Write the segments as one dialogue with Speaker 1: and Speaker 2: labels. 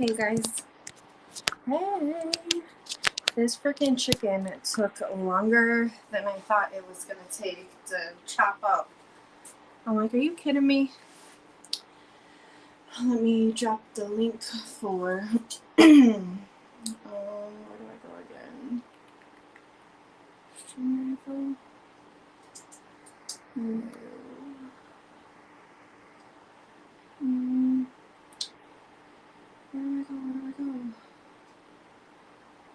Speaker 1: Hey guys. Hey. This freaking chicken took longer than I thought it was gonna take to chop up. I'm like, are you kidding me? Let me drop the link for where do I go again? Where do I go?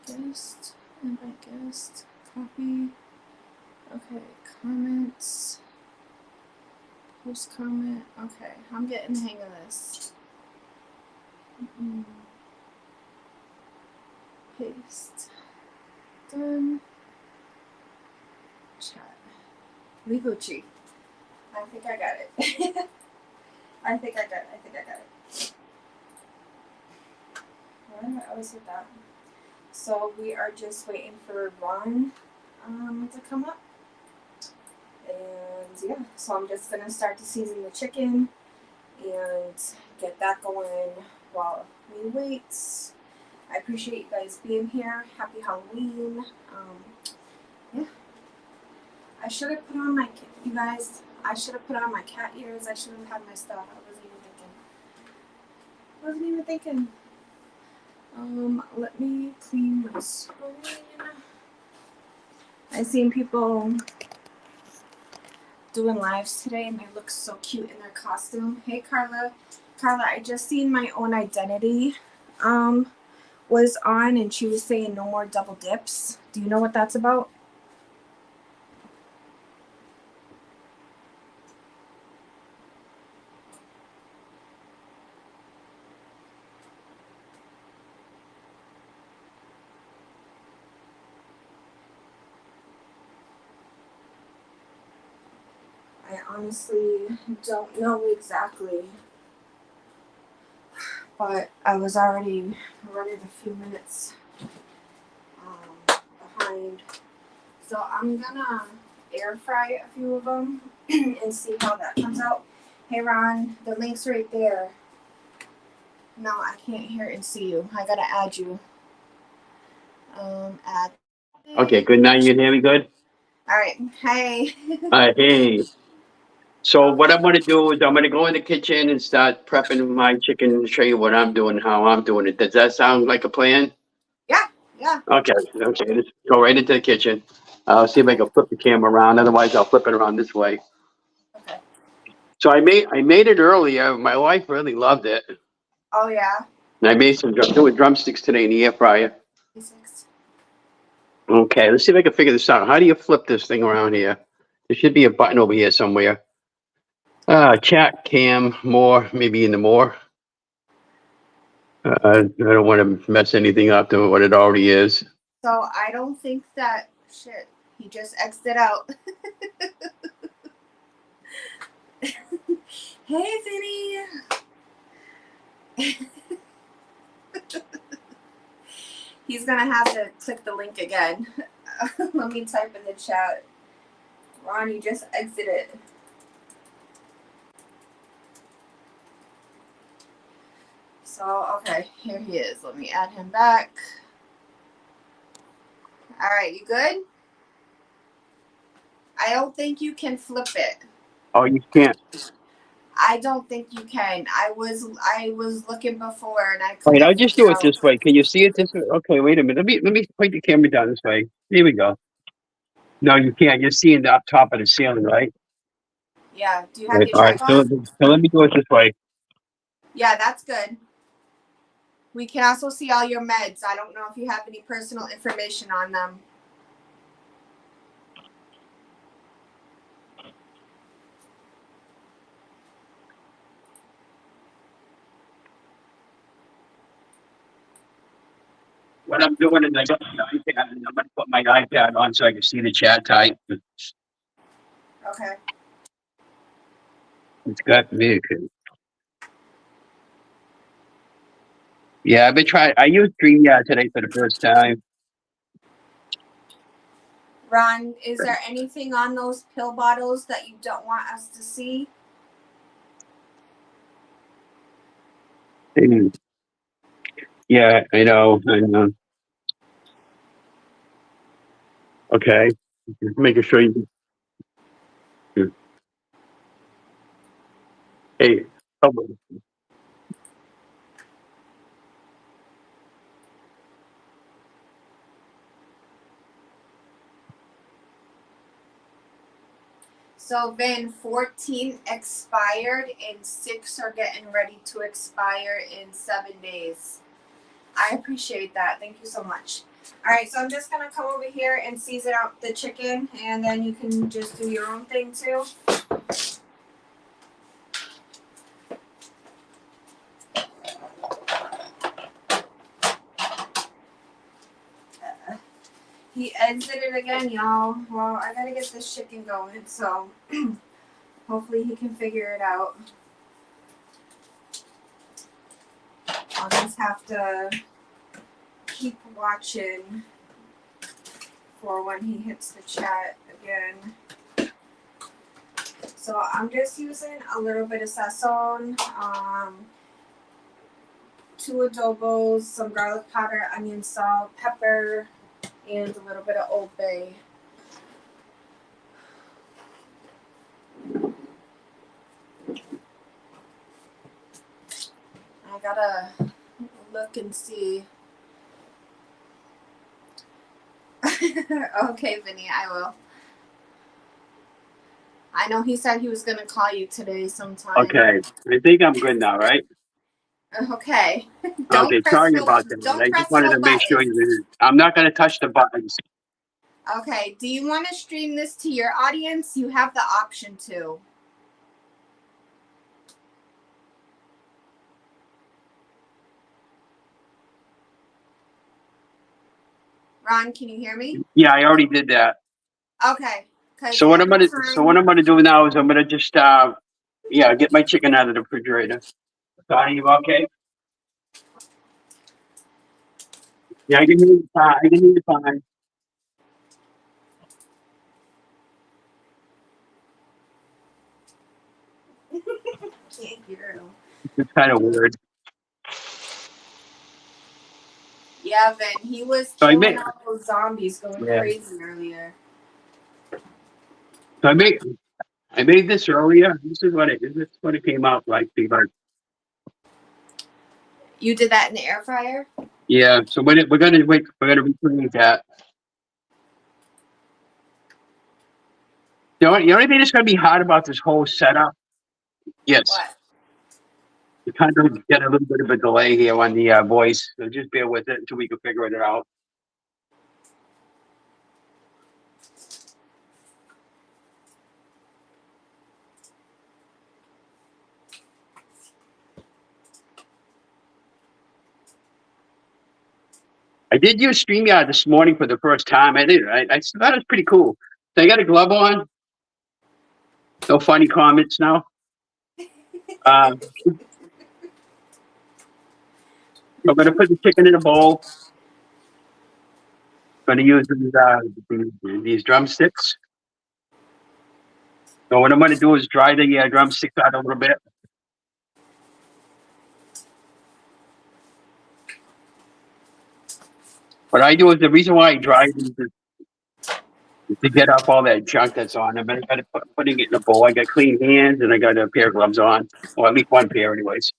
Speaker 1: Guest, invite guest, copy. Okay, comments, post comment. Okay, I'm getting the hang of this. Paste. Done. Chat. Legal G. I think I got it. I think I got it. Why do I always hit that? So we are just waiting for Ron to come up. And yeah, so I'm just gonna start to season the chicken and get that going while we wait. I appreciate you guys being here. Happy Halloween. Yeah. I should have put on my, you guys, I should have put on my cat ears. I should have had my stuff. I wasn't even thinking. Let me clean my screen. I've seen people doing lives today and they look so cute in their costume. Hey Carla. Carla, I just seen My Own Identity was on and she was saying no more double dips. Do you know what that's about? I honestly don't know exactly, but I was already running a few minutes behind. So I'm gonna air fry a few of them and see how that comes out. Hey Ron, the link's right there. No, I can't hear and see you. I gotta add you. Add.
Speaker 2: Okay, good. Now you can hear me good?
Speaker 1: All right. Hey.
Speaker 2: Hey. So what I'm going to do is I'm going to go in the kitchen and start prepping my chicken and show you what I'm doing, how I'm doing it. Does that sound like a plan?
Speaker 1: Yeah.
Speaker 2: Okay. Let's go right into the kitchen. I'll see if I can flip the camera around. Otherwise, I'll flip it around this way.
Speaker 1: Okay.
Speaker 2: So I made it earlier. My wife really loved it.
Speaker 1: Oh yeah.
Speaker 2: And I made some doing drumsticks today in the air fryer.
Speaker 1: 56.
Speaker 2: Okay, let's see if I can figure this out. How do you flip this thing around here? There should be a button over here somewhere. Chat cam more, maybe in the more. I don't want to mess anything up to what it already is.
Speaker 1: So I don't think that shit. He just exited out. Hey, Vinny. He's gonna have to click the link again. Let me type in the chat. Ron, you just exited. So, okay, here he is. Let me add him back. All right, you good? I don't think you can flip it.
Speaker 2: Oh, you can't.
Speaker 1: I don't think you can. I was looking before and I couldn't.
Speaker 2: Wait, I'll just do it this way. Can you see it this way? Okay, wait a minute. Let me point the camera down this way. Here we go. No, you can't. You're seeing the up top of the ceiling, right?
Speaker 1: Yeah. Do you have your
Speaker 2: All right.
Speaker 1: tripod?
Speaker 2: So let me do it this way.
Speaker 1: Yeah, that's good. We can also see all your meds. I don't know if you have any personal information on them.
Speaker 2: What I'm doing is I got my iPad and I'm going to put my iPad on so I can see the chat type.
Speaker 1: Okay.
Speaker 2: It's got me. Yeah, I've been trying. I used StreamYard today for the first time.
Speaker 1: Ron, is there anything on those pill bottles that you don't want us to see?
Speaker 2: Yeah, I know. I know. Okay. Just making sure you. Hey. Oh,
Speaker 1: So Vin, 14 expired and 6 are getting ready to expire in 7 days. I appreciate that. Thank you so much. All right, so I'm just gonna come over here and season out the chicken, and then you can just do your own thing too. He exited again, y'all. Well, I gotta get this chicken going, so hopefully he can figure it out. I'll just have to keep watching for when he hits the chat again. So I'm just using a little bit of sazon, 2 adobos, some garlic powder, onion, salt, pepper, and a little bit of Old Bay. I gotta look and see. Okay, Vinny, I will. I know he said he was gonna call you today sometime.
Speaker 2: okay. I think I'm good now, right?
Speaker 1: Okay.
Speaker 2: Okay, sorry about that.
Speaker 1: Don't
Speaker 2: I
Speaker 1: press
Speaker 2: just wanted
Speaker 1: no
Speaker 2: to make sure
Speaker 1: buttons.
Speaker 2: you. I'm not going to touch the buttons.
Speaker 1: Okay. Do you want to stream this to your audience? You have the option to. Ron, can you hear me?
Speaker 2: Yeah, I already did that.
Speaker 1: Okay.
Speaker 2: So what I'm gonna do now is I'm gonna just get my chicken out of the refrigerator. Are you okay? Yeah, I can hear you fine. I can hear you fine.
Speaker 1: Can't hear him.
Speaker 2: It's kind of weird.
Speaker 1: Yeah, Vin. He was
Speaker 2: So
Speaker 1: killing all those zombies going
Speaker 2: yeah.
Speaker 1: crazy earlier.
Speaker 2: So I made this earlier. This is what it came out like.
Speaker 1: You did that in the air fryer?
Speaker 2: Yeah. So we're gonna recreate that. The only thing that's gonna be hard about this whole setup. Yes.
Speaker 1: What?
Speaker 2: You kind of get a little bit of a delay here on the voice, so just bear with it until we can figure it out. I did use StreamYard this morning for the first time. I thought it was pretty cool. So I got a glove on. No funny comments now. I'm going to put the chicken in a bowl. Going to use these drumsticks. So what I'm going to do is dry the drumsticks out a little bit. What I do is the reason why I dry these is to get off all that junk that's on them. I got to putting it in a bowl. I got clean hands and I got a pair of gloves on, or at least one pair, anyways.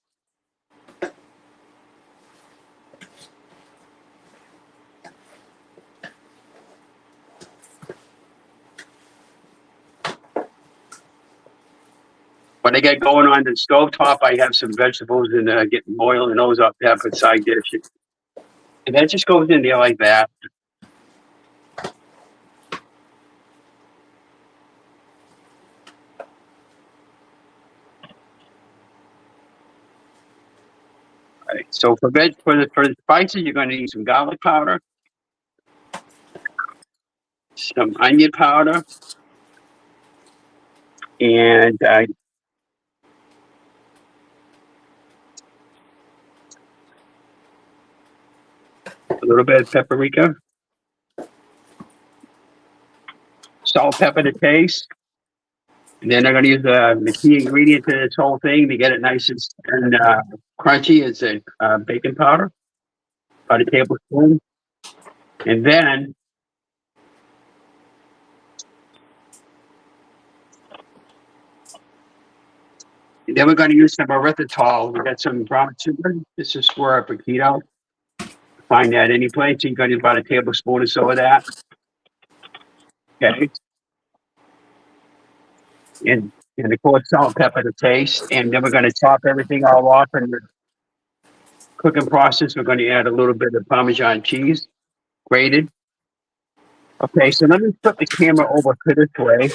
Speaker 2: What I got going on the stovetop, I have some vegetables and getting boiling those up there for side dish. And that just goes in there like that. All right. So for the spices, you're going to need some garlic powder, some onion powder, and a little bit of paprika, salt, pepper to taste. And then I'm going to use the key ingredient to this whole thing to get it nice and crunchy is a baking powder. about a tablespoon. And then we're going to use some erythritol. We got some brown sugar. This is for a keto. Find that any place. You're going to use about a tablespoon or so of that. Okay. And of course, salt, pepper to taste. And then we're going to top everything all off in the cooking process. We're going to add a little bit of Parmesan cheese, grated. Okay, so let me flip the camera over to this way.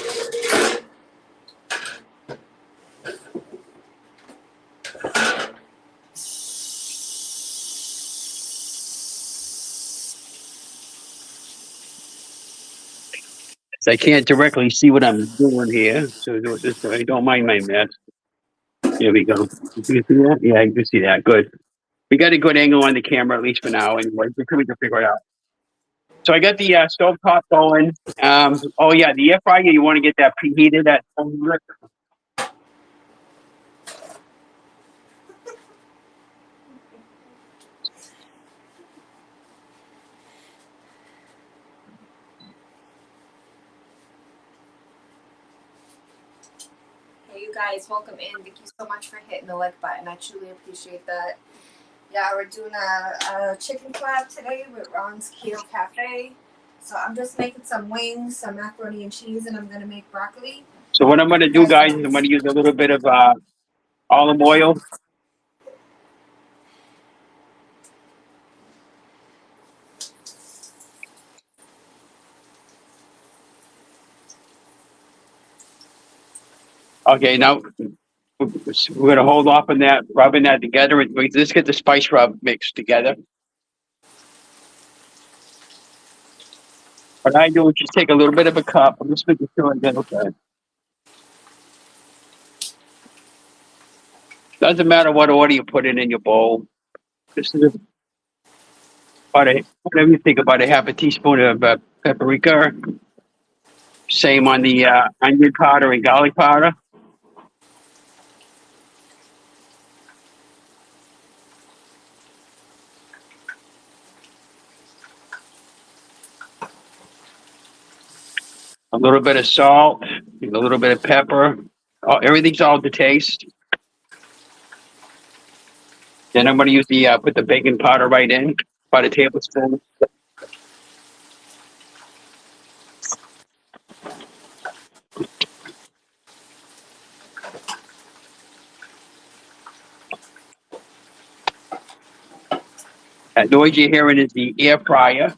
Speaker 2: So I can't directly see what I'm doing here. So do it this way. Don't mind my mess. Here we go. You see that? Yeah, you can see that. Good. We got a good angle on the camera, at least for now, anyway. We can figure it out. So I got the stove top going. Oh yeah, the air fryer. You want to get that preheated at.
Speaker 1: Hey, you guys, welcome in. Thank you so much for hitting the like button. I truly appreciate that. Yeah, we're doing a chicken collab today with Ron's Keto Cafe. So I'm just making some wings, some macaroni and cheese, and I'm gonna make broccoli.
Speaker 2: So what I'm going to do, guys, is I'm going to use a little bit of olive oil. Okay, now we're going to hold off on that, rubbing that together. Let's get the spice rub mixed together. What I do is just take a little bit of a cup. I'm just making sure I get okay. Doesn't matter what order you put it in your bowl. This is about whatever you think, about a half a teaspoon of paprika. Same on the onion powder and garlic powder. A little bit of salt, a little bit of pepper. Oh, everything's all to taste. Then I'm going to use the put the baking powder right in, about a tablespoon. That noise you're hearing is the air fryer.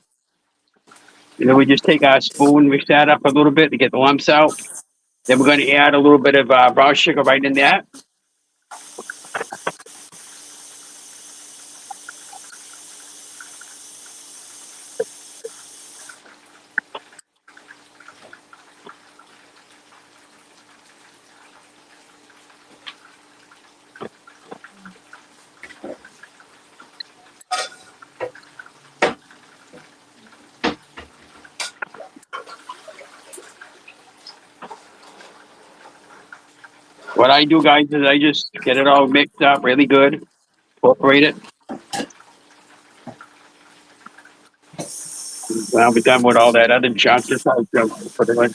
Speaker 2: And then we just take our spoon, mix that up a little bit to get the lumps out. Then we're going to add a little bit of brown sugar right in that. What I do, guys, is I just get it all mixed up really good, incorporate it. When I'll be done with all that other junk, just I'll put it in.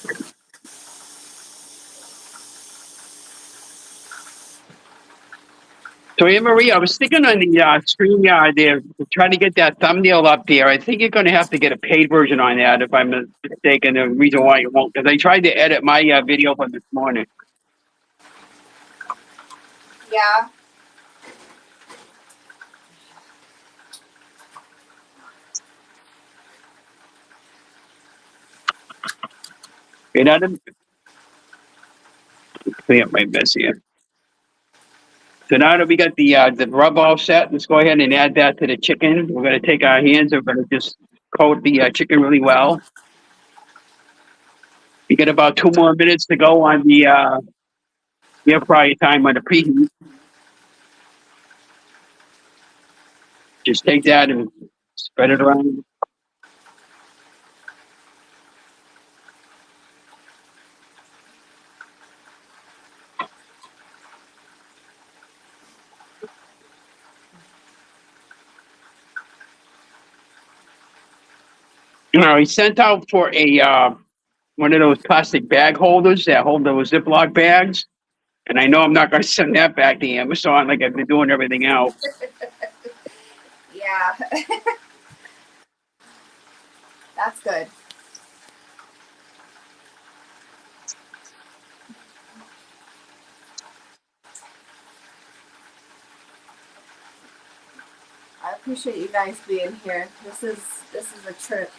Speaker 2: So, Anne Marie, I was thinking on the StreamYard there, trying to get that thumbnail up there. I think you're going to have to get a paid version on that, if I'm not mistaken. The reason why you won't, because I tried to edit my video from this morning.
Speaker 1: Yeah.
Speaker 2: You know, clean up my mess here. So now that we got the rub all set, let's go ahead and add that to the chicken. We're going to take our hands and we're going to just coat the chicken really well. You get about 2 more minutes to go on the air fryer time on the preheat. Just take that and spread it around. He sent out for a one of those plastic bag holders that hold those Ziploc bags. And I know I'm not going to send that back to Amazon like I've been doing everything else.
Speaker 1: Yeah. That's good. I appreciate you guys being here. This is a trip.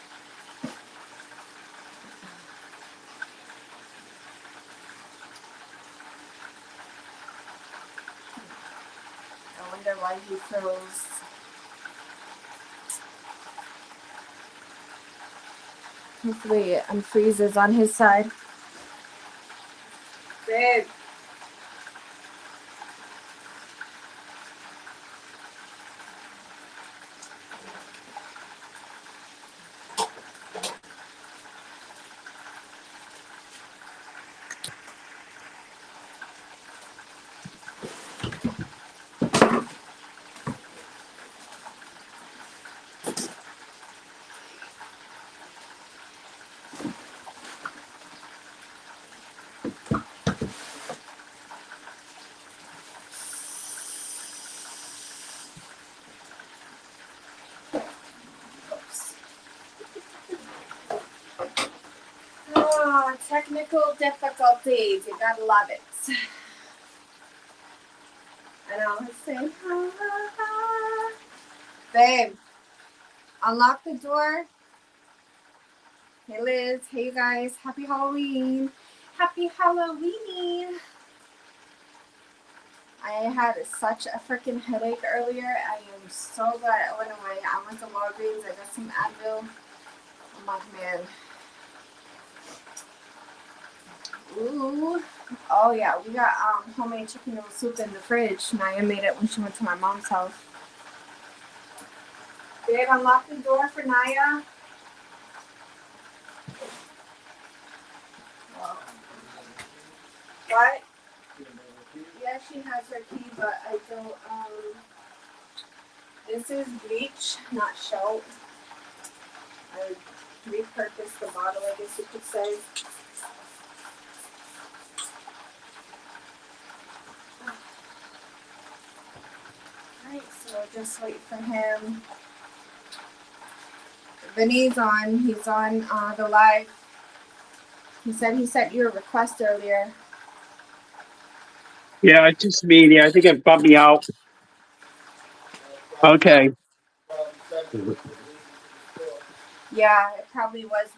Speaker 1: I wonder why he froze. Hopefully it unfreezes on his side. Babe. Oh, technical difficulties. You gotta love it. And I was saying, babe, unlock the door. Hey Liz, hey you guys, happy Halloween. Happy Halloween. I had such a freaking headache earlier. I am so glad it went away. I went to Walgreens, I got some Advil. I'm like, man. Ooh. Oh yeah, we got homemade chicken noodle soup in the fridge. Naya made it when she went to my mom's house. Babe, unlock the door for Naya. What? Yeah, she has her key, but I don't, this is bleach, not Shelt. I repurposed the bottle, I guess you could say. Alright, so just wait for him. Vinny's on, he's on the live. He said he sent you a request earlier.
Speaker 2: Yeah, it's just me. Yeah, I think it bumped me out. Okay.
Speaker 1: Yeah, it probably was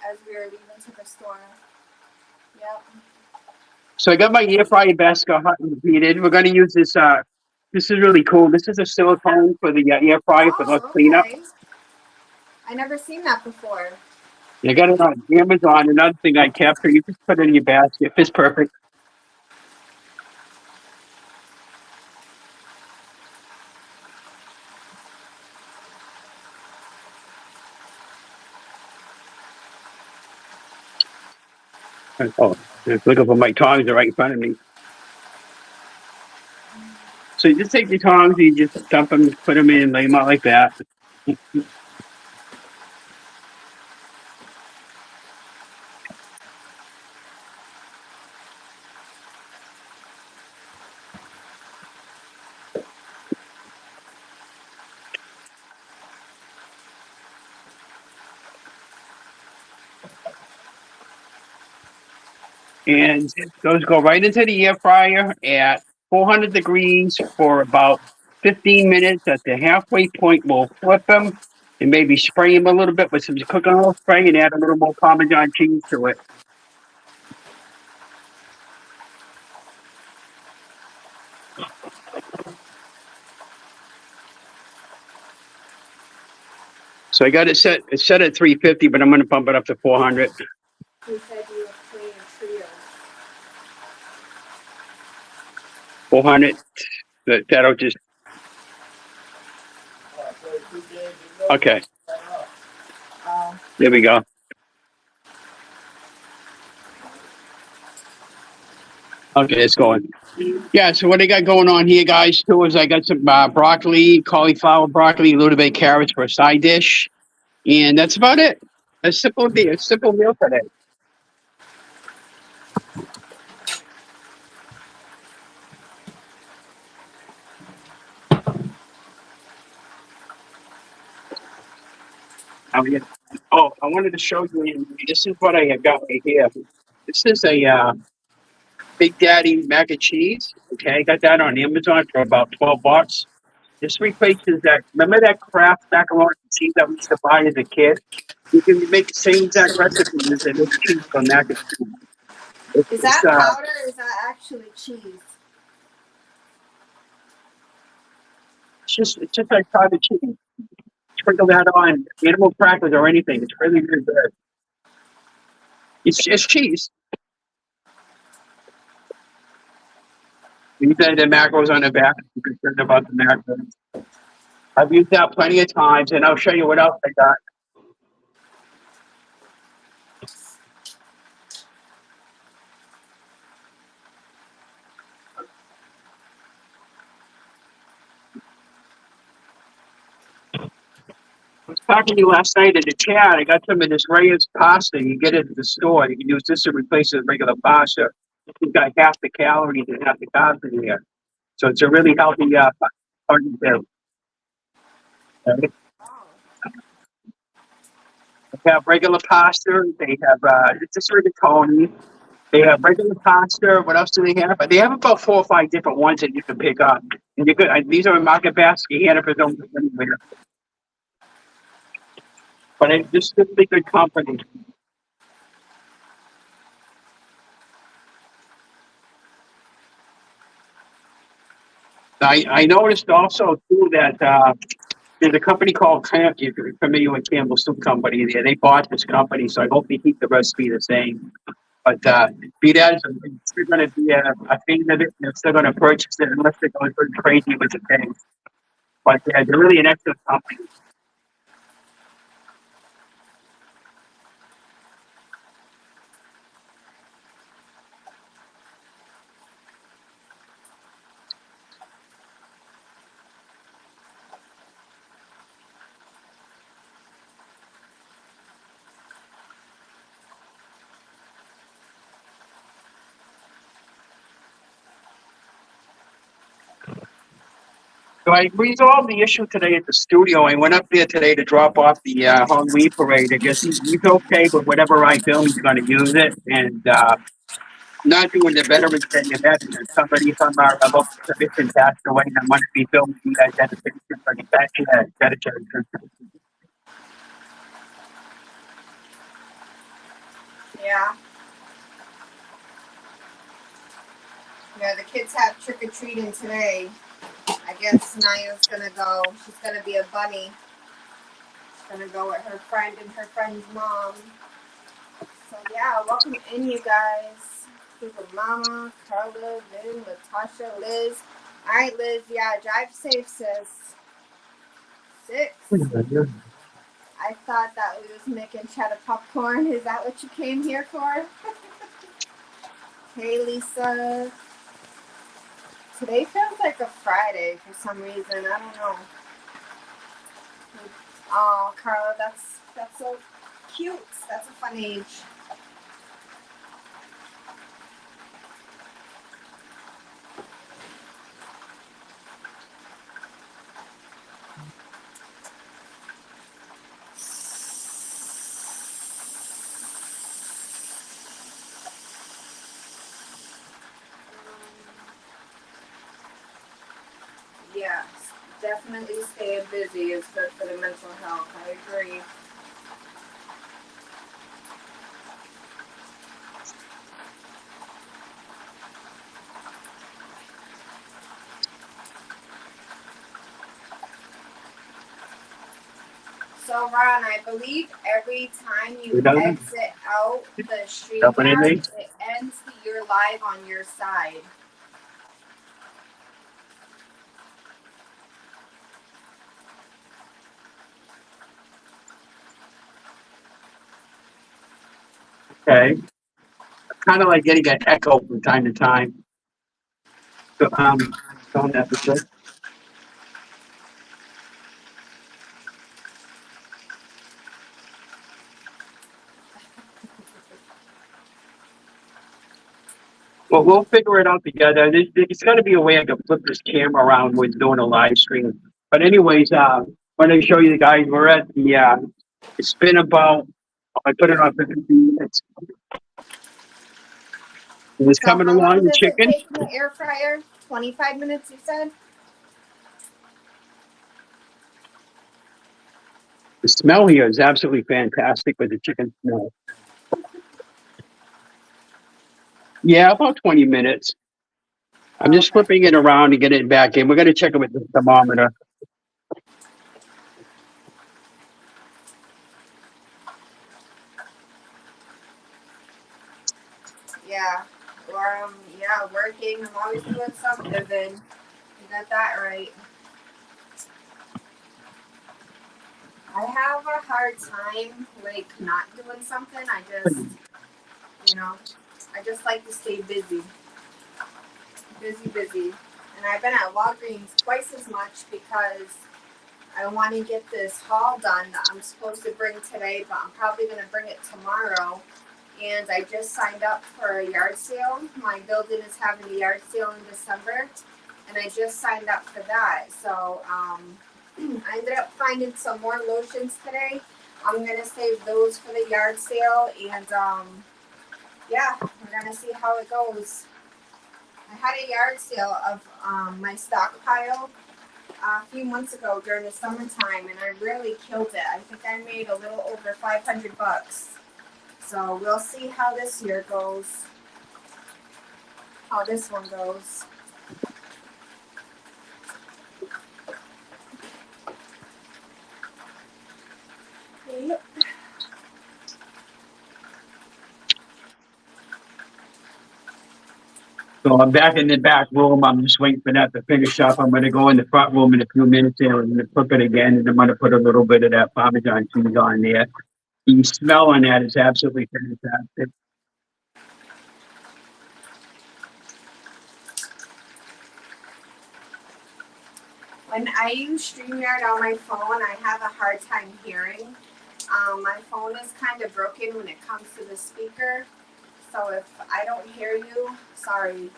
Speaker 1: as we were leaving to the store. Yep.
Speaker 2: So I got my air fryer basket hot and heated. We're going to use this. This is really cool. This is a silicone for the air fryer for the cleanup.
Speaker 1: Okay. I never seen that before.
Speaker 2: I got it on Amazon. Another thing I kept, you just put it in your basket. It's perfect. Oh, looking for my tongs. They're right in front of me. So you just take your tongs, you just dump them, put them in, lay them out like that. And those go right into the air fryer at 400 degrees for about 15 minutes. At the halfway point, we'll flip them and maybe spray them a little bit with some cooking oil spray and add a little more Parmesan cheese to it. So I got it set. It's set at 350, but I'm going to bump it up to 400.
Speaker 1: You said you were playing trio.
Speaker 2: 400. That'll just. Okay. There we go. Okay, it's going. Yeah, so what I got going on here, guys, too, is I got some broccoli, cauliflower broccoli, a little bit of carrots for a side dish. And that's about it. A simple meal today. I mean, oh, I wanted to show you. This is what I have got right here. This is a Big Daddy mac and cheese. Okay, I got that on Amazon for about $12. This replaces that. Remember that Kraft macaroni and cheese that we used to buy as a kid? You can make the same exact recipe using this cheese for mac and cheese.
Speaker 1: Is
Speaker 2: It's
Speaker 1: that powder or is that actually cheese?
Speaker 2: it's just like powdered cheese. Sprinkle that on animal crackers or anything. It's really really good. It's cheese. These are the macros on the back. You can learn about the macros. I've used that plenty of times, and I'll show you what else I got. I was talking to you last night in the chat. I got some of this Reyes pasta. You get it at the store. You can use this to replace the regular pasta. It's got half the calories and half the carbs in here. So it's a really healthy alternative. Okay?
Speaker 1: Oh.
Speaker 2: They have regular pasta. They have it's just rigatoni. They have regular pasta. What else do they have? But they have about 4 or 5 different ones that you can pick up. And you could these are in Market Basket. Hannaford don't get anywhere. But it's just really good company. I noticed also too that there's a company called Camp. If you're familiar with Campbell Soup Company, they bought this company, so I hope they keep the recipe the same. But be that as it's still going to be a thing of it, they're still going to purchase it unless they're going crazy with the thing. But they're really an excellent company. So I resolved the issue today at the studio. I went up there today to drop off the Halloween parade. I guess he's okay with whatever I film. He's going to use it, and not doing the veterans thing. Imagine if somebody from our local commission passed away and I want to be filming the identification for the veteran.
Speaker 1: Yeah. Yeah, the kids have trick or treating today. I guess Naya's gonna go. She's gonna be a bunny. She's gonna go with her friend and her friend's mom. So yeah, welcome in, you guys. Super Mama, Carla, Vin, Latasha, Liz. All right, Liz. Yeah, drive safe, sis. 6. I thought that we was making cheddar popcorn. Is that what you came here for? Hey, Lisa. Today feels like a Friday for some reason. I don't know. Oh, Carla, that's so cute. That's a fun age. Yes, definitely staying busy is good for the mental health. I agree. So, Ron, I believe every time you exit out the StreamYard, it ends your live on your side.
Speaker 2: Okay. Kind of like getting an echo from time to time. So, don't have to. Well, we'll figure it out together. There's got to be a way I can flip this camera around when doing a live stream. But anyways, I'm going to show you the guys. We're at the, it's been about, I put it on for 15 minutes. It was
Speaker 1: So
Speaker 2: coming
Speaker 1: how
Speaker 2: along,
Speaker 1: long
Speaker 2: the
Speaker 1: does it
Speaker 2: chicken.
Speaker 1: take in the air fryer? 25 minutes, you said?
Speaker 2: The smell here is absolutely fantastic with the chicken smell. Yeah, about 20 minutes. I'm
Speaker 1: Oh,
Speaker 2: just
Speaker 1: okay.
Speaker 2: flipping it around to get it back in. We're going to check it with the thermometer.
Speaker 1: Yeah. Or yeah, working. I'm always doing something. Then you got that right. I have a hard time like not doing something. You know, I just like to stay busy, busy. And I've been at Walgreens twice as much because I want to get this haul done that I'm supposed to bring today, but I'm probably going to bring it tomorrow. And I just signed up for a yard sale. My building is having a yard sale in December, and I just signed up for that. So I ended up finding some more lotions today. I'm gonna save those for the yard sale, and yeah, we're gonna see how it goes. I had a yard sale of my stockpile a few months ago during the summertime, and I really killed it. I think I made a little over 500 bucks. So we'll see how this year goes. How this one goes. Yep.
Speaker 2: So I'm back in the back room. I'm just waiting for that to finish up. I'm going to go in the front room in a few minutes here and flip it again. And I'm going to put a little bit of that Parmesan cheese on there. The smell on that is absolutely fantastic.
Speaker 1: When I use StreamYard on my phone, I have a hard time hearing. My phone is kind of broken when it comes to the speaker. So if I don't hear you, sorry.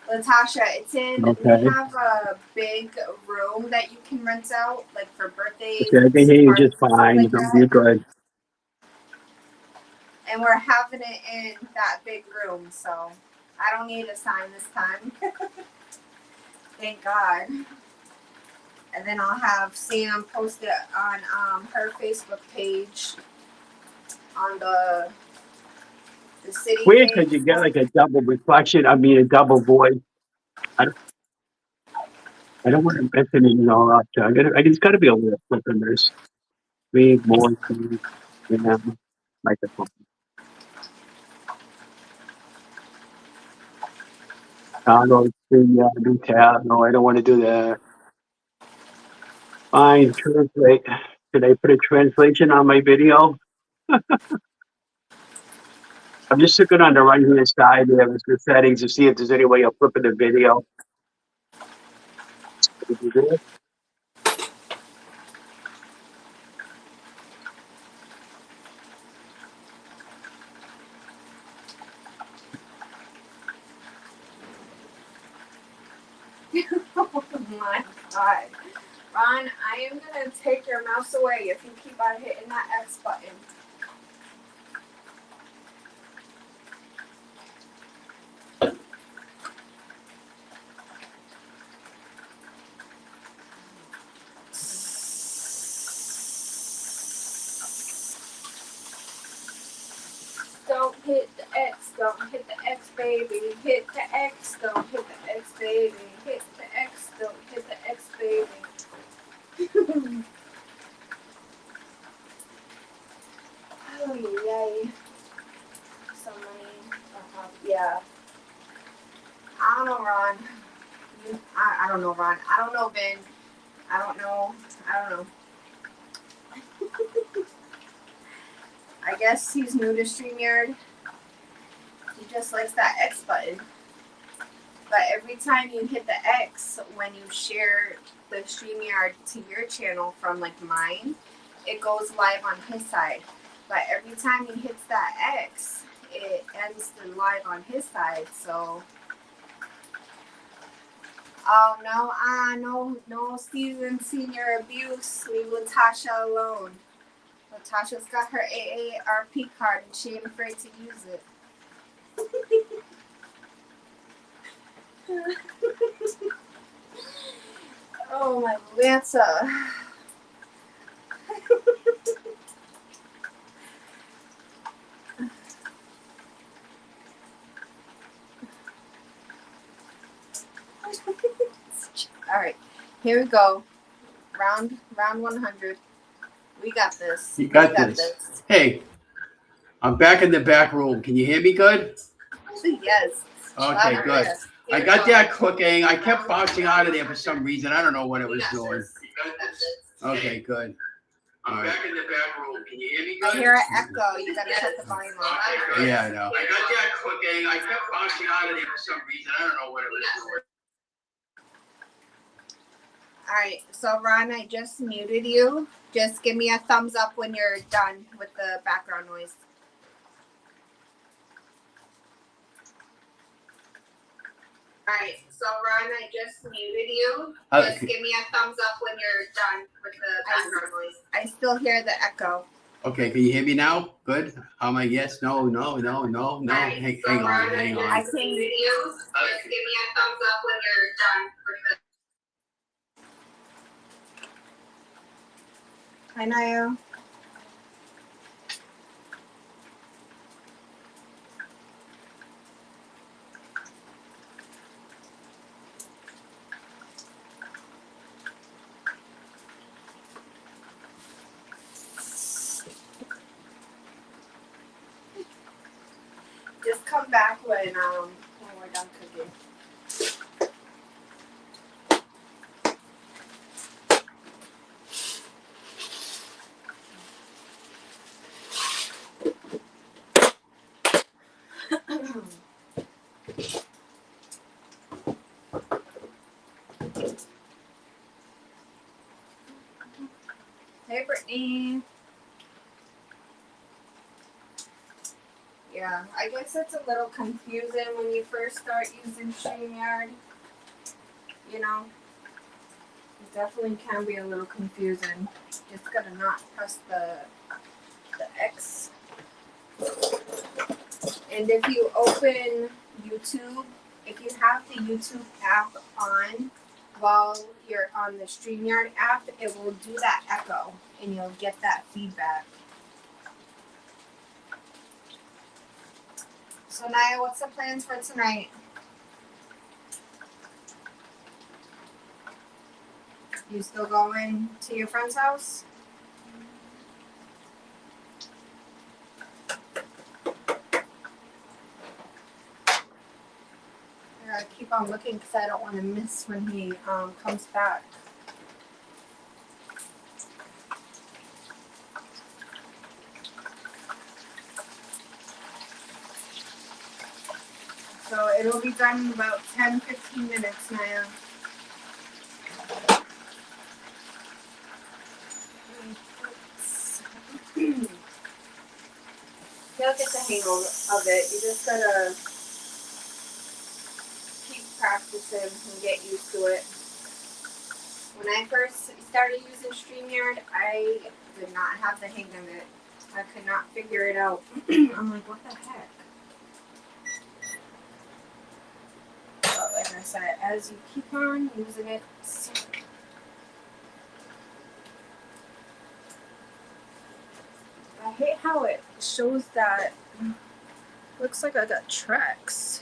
Speaker 1: Latasha, we
Speaker 2: Okay.
Speaker 1: have a big room that you can rent out, like for birthdays
Speaker 2: Okay, I
Speaker 1: and
Speaker 2: can hear you
Speaker 1: parties
Speaker 2: just
Speaker 1: and stuff
Speaker 2: fine.
Speaker 1: like
Speaker 2: You're
Speaker 1: that.
Speaker 2: good.
Speaker 1: And we're having it in that big room, so I don't need a sign this time. Thank God. And then I'll have Sam post it on her Facebook page on the city
Speaker 2: Weird
Speaker 1: page.
Speaker 2: because you get like a double reflection. I mean, a double voice. I don't, I don't want to mess anything all up. So it's got to be a way of flipping this. Big voice, you know, microphone. Toggle, new tab. No, I don't want to do that. Fine, translate. Should I put a translation on my video? I'm just looking on the right hand side there with the settings to see if there's any way of flipping the video.
Speaker 1: Oh my God. Ron, I am going to take your mouse away if you keep on hitting that X button. Don't hit the X, don't hit the X, baby. Hit the X, don't hit the X, baby. Hit the X, don't hit the X, baby. Oh, yay. So many. Yeah. I don't know, Ron. I don't know, Ron. I don't know, Ben. I don't know. I don't know. I guess he's new to StreamYard. He just likes that X button. But every time you hit the X, when you share the StreamYard to your channel from like mine, it goes live on his side. But every time he hits that X, it ends the live on his side. So, oh no, no seasoned senior abuse. Leave Latasha alone. Latasha's got her AARP card and she ain't afraid to use it. Oh my Lanta. All right, here we go. Round 100. We got this.
Speaker 2: You got this. Hey, I'm back in the back room. Can you hear me good?
Speaker 1: Yes.
Speaker 2: Okay, good. I got that cooking. I kept bouncing out of there for some reason. I don't know what it was doing. Okay, good. I'm back in the back room. Can you hear me good?
Speaker 1: I hear an echo. You gotta shut the volume off.
Speaker 2: Yeah, I know. I got that cooking. I kept bouncing out of there for some reason. I don't know what it was doing.
Speaker 1: All right, so Ron, I just muted you. Just give me a thumbs up when you're done with the background noise. All right, so Ron, I just muted you. Just give me a thumbs up when you're done with the background noise. I still hear the echo.
Speaker 2: Okay, can you hear me now? Good. Am I yes? No.
Speaker 1: Right,
Speaker 2: hang
Speaker 1: so
Speaker 2: on.
Speaker 1: Ron, I just muted you. Just give me a thumbs up when you're done with the. Hi, Naya. Just come back when we're done cooking. Hey, Brittany. Yeah, I guess it's a little confusing when you first start using StreamYard. You know, it definitely can be a little confusing. Just gotta not press the X. And if you open YouTube, if you have the YouTube app on while you're on the StreamYard app, it will do that echo and you'll get that feedback. So Naya, what's the plans for tonight? You still going to your friend's house? I gotta keep on looking because I don't want to miss when he comes back. So it'll be done in about 10-15 minutes, Naya. You'll get the hang of it. You just gotta keep practicing and get used to it. When I first started using StreamYard, I did not have the hang of it. I could not figure it out. I'm like, what the heck? But like I said, as you keep on using it, I hate how it shows that. Looks like I got tracks.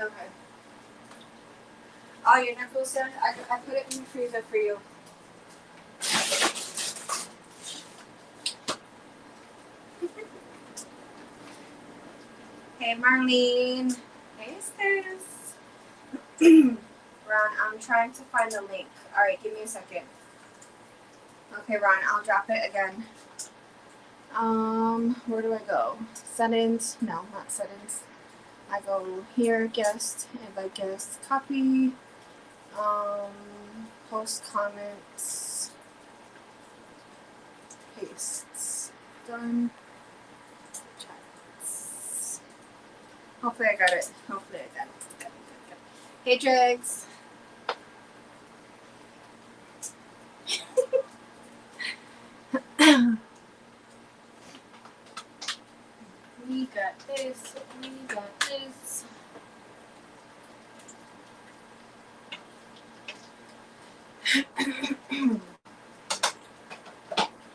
Speaker 1: Okay. Oh, your knuckles done? I put it in the freezer for you. Hey, Marlene. Hey, Stas. Ron, I'm trying to find the link. All right, give me a second. Okay, Ron, I'll drop it again. Where do I go? Settings? No, not settings. I go here, guest, invite guest, copy. post comments. Pastes. Done. Chats. Hopefully I got it. Hopefully I got it. Good. Hey, Dregs. We got this. We got this.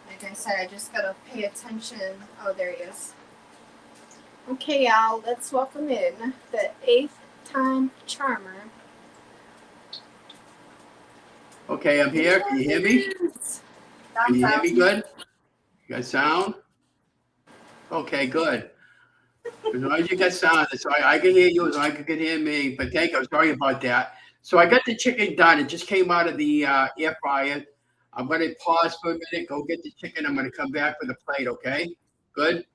Speaker 1: Like I said, I just gotta pay attention. Oh, there he is. Okay, y'all, let's welcome in the 8th time charmer.
Speaker 3: Okay, I'm here. Can you hear me? Can you hear me good? You got sound? Okay, good. As long as you got sound, so I can hear you, as long as you can hear me. But thank you. I'm sorry about that. So I got the chicken done. It just came out of the air fryer. I'm going to pause for a minute, go get the chicken. I'm going to come back with a plate, okay? Good?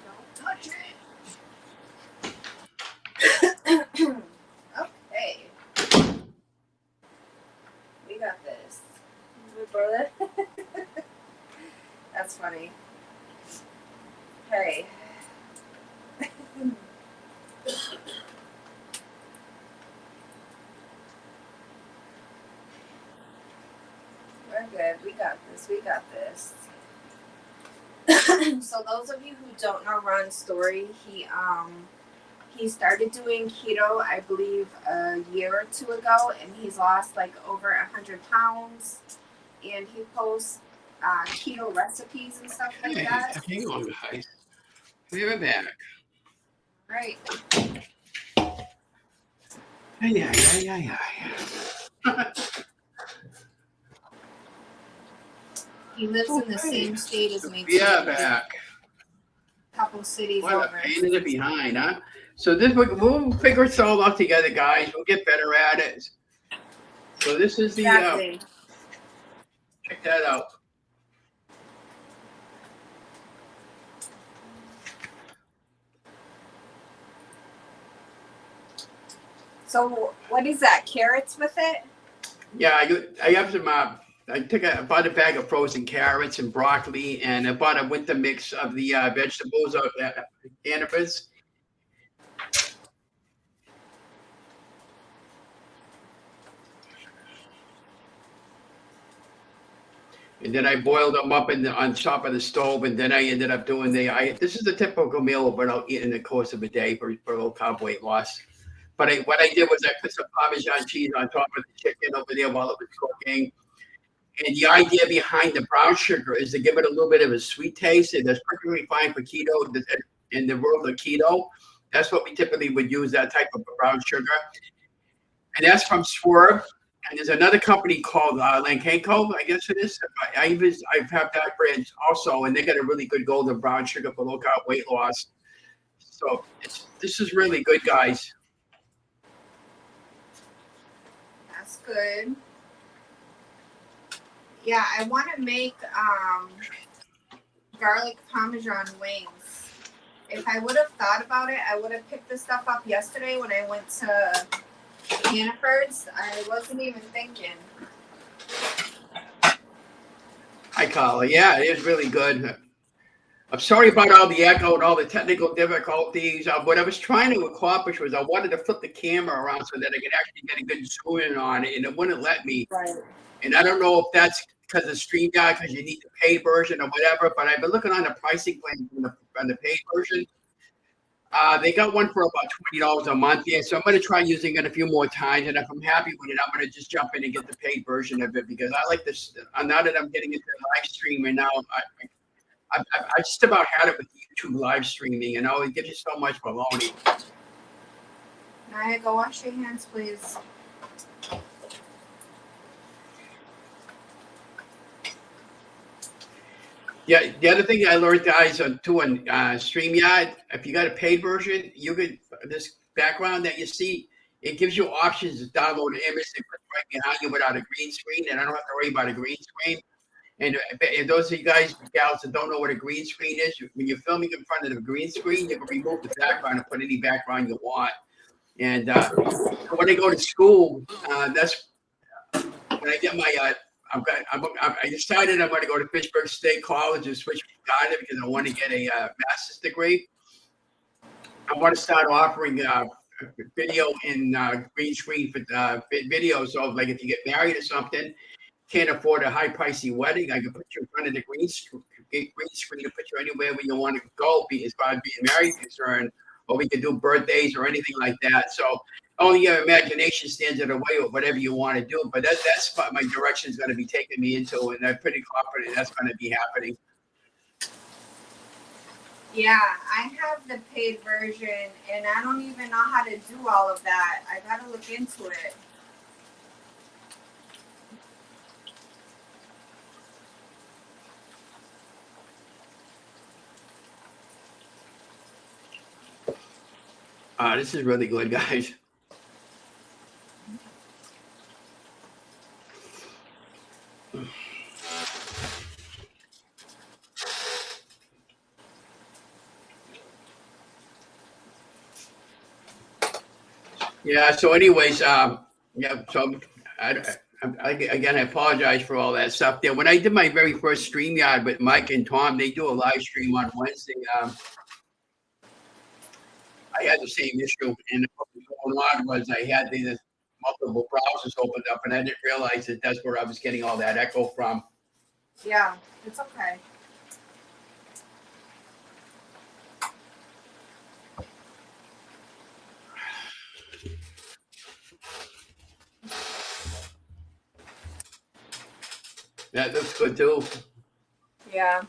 Speaker 1: Don't touch it. Okay. We got this. Good brother. That's funny. Hey. We're good. We got this. We got this. So those of you who don't know Ron's story, he started doing keto, I believe, a year or two ago, and he's lost like over 100 pounds. And he posts keto recipes and stuff like that.
Speaker 3: Hang on, guys. We're back.
Speaker 1: Right.
Speaker 3: Yeah.
Speaker 1: He lives in the same state as me.
Speaker 3: Yeah, back.
Speaker 1: Couple cities
Speaker 3: What
Speaker 1: over.
Speaker 3: a pain in the behind, huh? So this we'll figure it all out together, guys. We'll get better at it. So this is the
Speaker 1: Exactly.
Speaker 3: check that out.
Speaker 1: So what is that? Carrots with it?
Speaker 3: Yeah, I have some. I bought a bag of frozen carrots and broccoli, and I bought a winter mix of the vegetables of cannabis. And then I boiled them up on top of the stove, and then I ended up doing this is a typical meal, but I'll eat in the course of a day for a low carb weight loss. But what I did was I put some Parmesan cheese on top of the chicken over there while it was cooking. And the idea behind the brown sugar is to give it a little bit of a sweet taste, and that's perfectly fine for keto. In the world of keto, that's what we typically would use, that type of brown sugar. And that's from Swerve. And there's another company called Lankenko, I guess it is. I've had that brand also, and they got a really good golden brown sugar for low carb weight loss. So this is really good, guys.
Speaker 1: That's good. Yeah, I want to make garlic parmesan wings. If I would have thought about it, I would have picked this stuff up yesterday when I went to Hannaford's. I wasn't even thinking.
Speaker 3: Hi, Carla. Yeah, it is really good. I'm sorry about all the echo and all the technical difficulties. What I was trying to accomplish was I wanted to flip the camera around so that I could actually get a good zoom in on it, and it wouldn't let me.
Speaker 1: Right.
Speaker 3: And I don't know if that's because of StreamYard, because you need the paid version or whatever, but I've been looking on the pricing plan on the paid version. They got one for about $20 a month. Yeah, so I'm going to try using it a few more times, and if I'm happy with it, I'm going to just jump in and get the paid version of it, because I like this. Now that I'm getting into live streaming now, I just about had it with YouTube live streaming. It gives you so much baloney.
Speaker 1: Naya, go wash your hands, please.
Speaker 3: Yeah, the other thing I learned, guys, too, on StreamYard, if you got a paid version, you could, this background that you see, it gives you options to download an image and put it right behind you without a green screen, and I don't have to worry about a green screen. And those of you guys, gals that don't know what a green screen is, when you're filming in front of the green screen, you can remove the background and put any background you want. And when I go to school, that's when I get my. I decided I'm going to go to Fitchburg State College and switch to because I want to get a master's degree. I want to start offering video in green screen for video. So, like, if you get married or something, can't afford a high pricey wedding, I can put you in front of the green screen and put you anywhere where you want to go, as far as being married is concerned, or we can do birthdays or anything like that. So only your imagination stands in the way of whatever you want to do. But that's what my direction is going to be taking me into, and I'm pretty confident that's going to be happening.
Speaker 1: Yeah, I have the paid version, and I don't even know how to do all of that. I gotta look into it.
Speaker 3: This is really good, guys. Yeah. So, anyways, yeah. So, I apologize for all that stuff there. When I did my very first StreamYard with Mike and Tom, they do a live stream on Wednesday. I had the same issue, and what was going on was I had these multiple browsers opened up, and I didn't realize that that's where I was getting all that echo from.
Speaker 1: Yeah, it's okay.
Speaker 3: That looks good too.
Speaker 1: Yeah.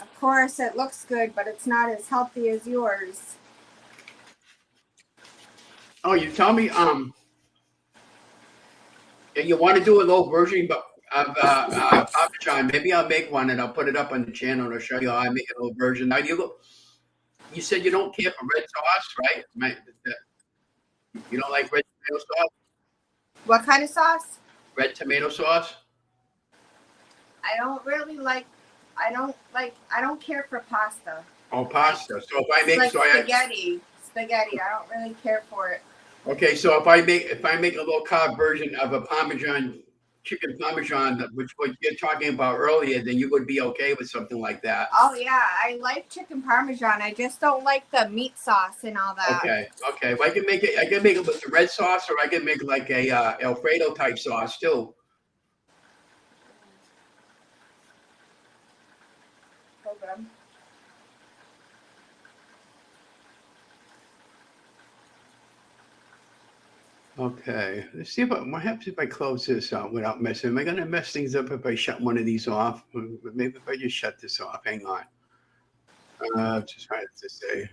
Speaker 1: Of course, it looks good, but it's not as healthy as yours.
Speaker 3: Oh, you tell me, you want to do a low version of Parmesan? Maybe I'll make one and I'll put it up on the channel and I'll show you how I make a little version. Now you said you don't care for red sauce, right? You don't like red tomato sauce?
Speaker 1: What kind of sauce?
Speaker 3: Red tomato sauce?
Speaker 1: I don't really like. I don't care for pasta.
Speaker 3: Oh, pasta. So if I make
Speaker 1: spaghetti. I don't really care for it.
Speaker 3: Okay, so if I make a low carb version of a Parmesan chicken Parmesan, which what you're talking about earlier, then you would be okay with something like that.
Speaker 1: Oh yeah, I like chicken Parmesan. I just don't like the meat sauce and all that.
Speaker 3: Okay. Well, I can make it with the red sauce, or I can make like a Alfredo type sauce too.
Speaker 1: Okay.
Speaker 3: Okay, let's see what happens if I close this out without messing. Am I going to mess things up if I shut one of these off? Maybe if I just shut this off. Hang on. Just trying to say.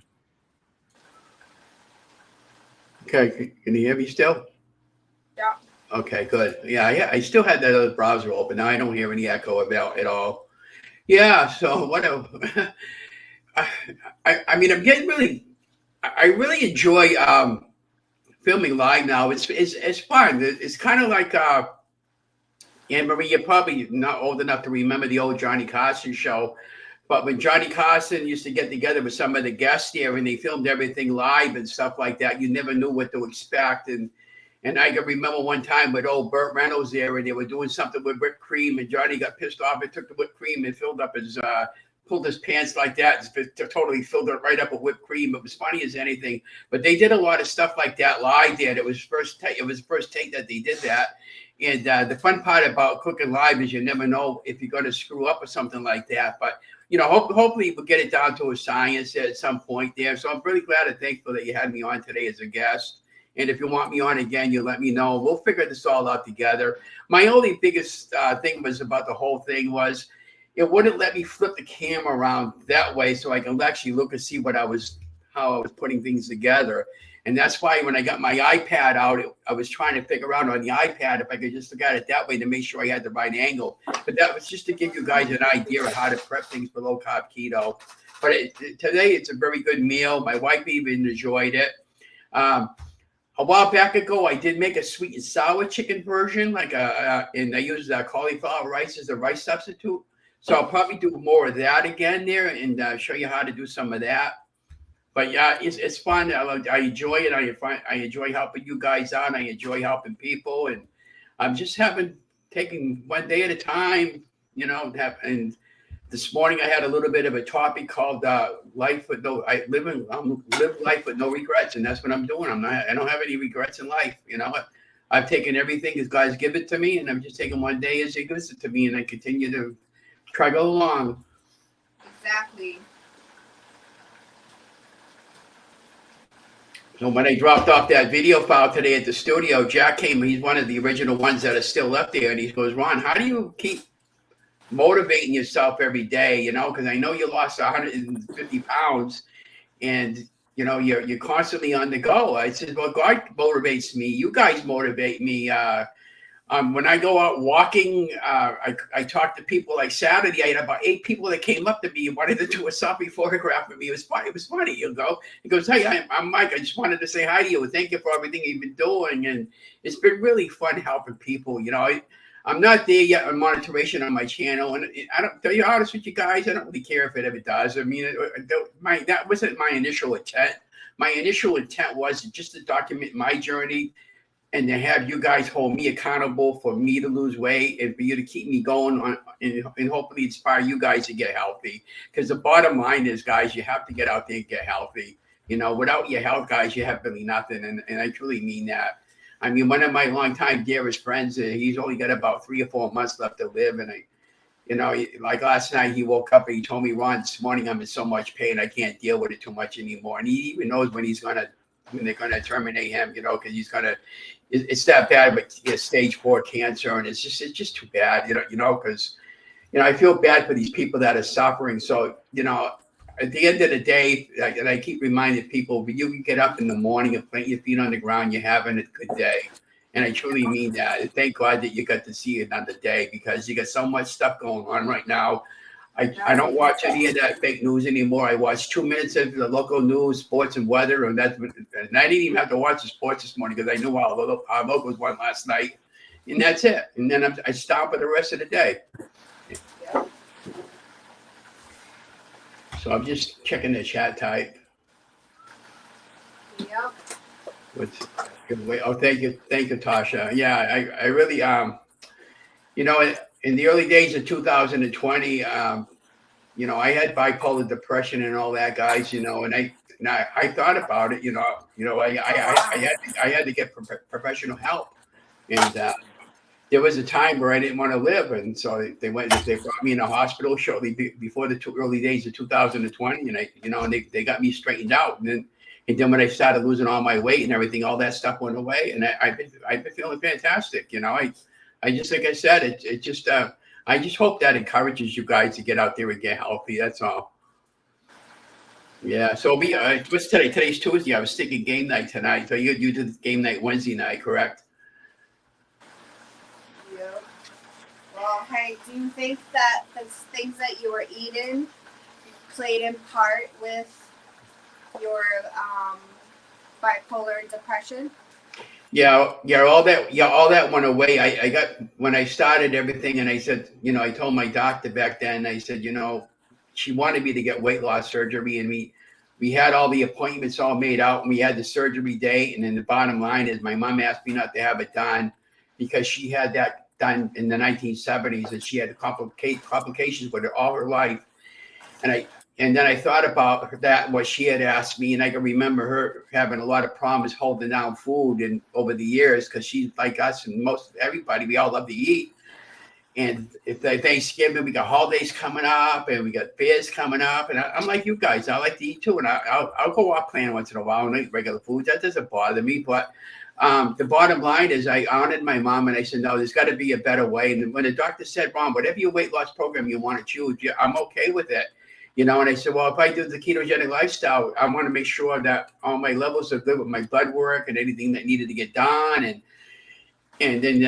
Speaker 3: Okay, can you hear me still?
Speaker 1: Yeah.
Speaker 3: Okay, good. Yeah, I still had that other browser open. Now I don't hear any echo about at all. Yeah, so what I mean, I really enjoy filming live now. It's fun. It's kind of like Anne Marie, you're probably not old enough to remember the old Johnny Carson show, but when Johnny Carson used to get together with some of the guests there and they filmed everything live and stuff like that, you never knew what to expect. And I can remember one time with old Burt Reynolds there, and they were doing something with whipped cream, and Johnny got pissed off and took the whipped cream and pulled his pants like that, totally filled it right up with whipped cream. It was funny as anything. But they did a lot of stuff like that live there. It was the first take that they did that. And the fun part about cooking live is you never know if you're going to screw up or something like that. But, hopefully we'll get it down to a science at some point there. So I'm really glad and thankful that you had me on today as a guest. And if you want me on again, you let me know. We'll figure this all out together. My only biggest thing was about the whole thing was it wouldn't let me flip the camera around that way so I can actually look and see how I was putting things together. And that's why when I got my iPad out, I was trying to figure out on the iPad if I could just look at it that way to make sure I had the right angle. But that was just to give you guys an idea of how to prep things for low carb keto. But today it's a very good meal. My wife even enjoyed it. a while back ago, I did make a sweet and sour chicken version, and I used cauliflower rice as a rice substitute. So I'll probably do more of that again there and show you how to do some of that. But yeah, it's fun. I enjoy it. I enjoy helping you guys out. I enjoy helping people, and I'm just taking one day at a time. And this morning I had a little bit of a topic called life with no. Live life with no regrets, and that's what I'm doing. I don't have any regrets in life. I've taken everything as God's given to me, and I'm just taking one day as He gives it to me, and I continue to try to go along.
Speaker 1: Exactly.
Speaker 3: So when I dropped off that video file today at the studio, Jack came. He's one of the original ones that are still left there, and he goes, "Ron, how do you keep motivating yourself every day? Because I know you lost 150 pounds, and you're constantly on the go." I said, "Well, God motivates me. You guys motivate me. When I go out walking, I talk to people. Like Saturday, I had about 8 people that came up to me and wanted to do a selfie photograph with me. It was funny. It was funny. He goes, "Hey, I'm Mike. I just wanted to say hi to you and thank you for everything you've been doing." And it's been really fun helping people. I'm not there yet on monetization on my channel, and I don't tell you honest with you guys. I don't really care if it ever does. I mean, that wasn't my initial intent. My initial intent was just to document my journey and to have you guys hold me accountable for me to lose weight and for you to keep me going on and hopefully inspire you guys to get healthy. Because the bottom line is, guys, you have to get out there and get healthy. Without your health, guys, you have really nothing. And I truly mean that. I mean, one of my longtime dearest friends, he's only got about 3 or 4 months left to live. And like last night, he woke up and he told me, "Ron, this morning I'm in so much pain, I can't deal with it too much anymore." And he even knows when they're gonna terminate him, because it's that bad, but he has stage 4 cancer, and it's just too bad, because I feel bad for these people that are suffering. So at the end of the day, and I keep reminding people, when you get up in the morning and plant your feet on the ground, you're having a good day. And I truly mean that. And thank God that you got to see another day, because you got so much stuff going on right now. I don't watch any of that fake news anymore. I watch 2 minutes of the local news, sports, and weather, and I didn't even have to watch the sports this morning because I knew our locals won last night, and that's it. And then I stop for the rest of the day.
Speaker 1: Yeah.
Speaker 3: So I'm just checking the chat type.
Speaker 1: Yep.
Speaker 3: Oh, thank you, Tasha. Yeah, I really in the early days of 2020, I had bipolar depression and all that, guys. And I thought about it. I had to get professional help, and there was a time where I didn't want to live, and so they brought me in a hospital shortly before the early days of 2020, and they got me straightened out, and then when I started losing all my weight and everything, all that stuff went away, and I've been feeling fantastic. I just, like I said, I just hope that encourages you guys to get out there and get healthy. That's all. Yeah. So what's today? Today's Tuesday. I was thinking game night tonight. So you did game night Wednesday night, correct?
Speaker 1: Yep. Well, hey, do you think that the things that you were eating played in part with your bipolar depression?
Speaker 3: Yeah, all that went away. I got, when I started everything, and I said, I told my doctor back then, I said, she wanted me to get weight loss surgery, and we had all the appointments all made out, and we had the surgery date, and then the bottom line is my mom asked me not to have it done because she had that done in the 1970s, and she had complications with it all her life. And then I thought about that, what she had asked me, and I can remember her having a lot of problems holding down food and over the years, because she's like us and most everybody, we all love to eat. And if Thanksgiving, we got holidays coming up and we got fairs coming up. And I'm like you guys, I like to eat too. And I'll go off plan once in a while and eat regular food. That doesn't bother me. But the bottom line is I honored my mom and I said, no, there's got to be a better way. And when the doctor said, Ron, whatever your weight loss program you want to choose, I'm okay with it. And I said, well, if I do the ketogenic lifestyle, I want to make sure that all my levels are good with my blood work and anything that needed to get done. And then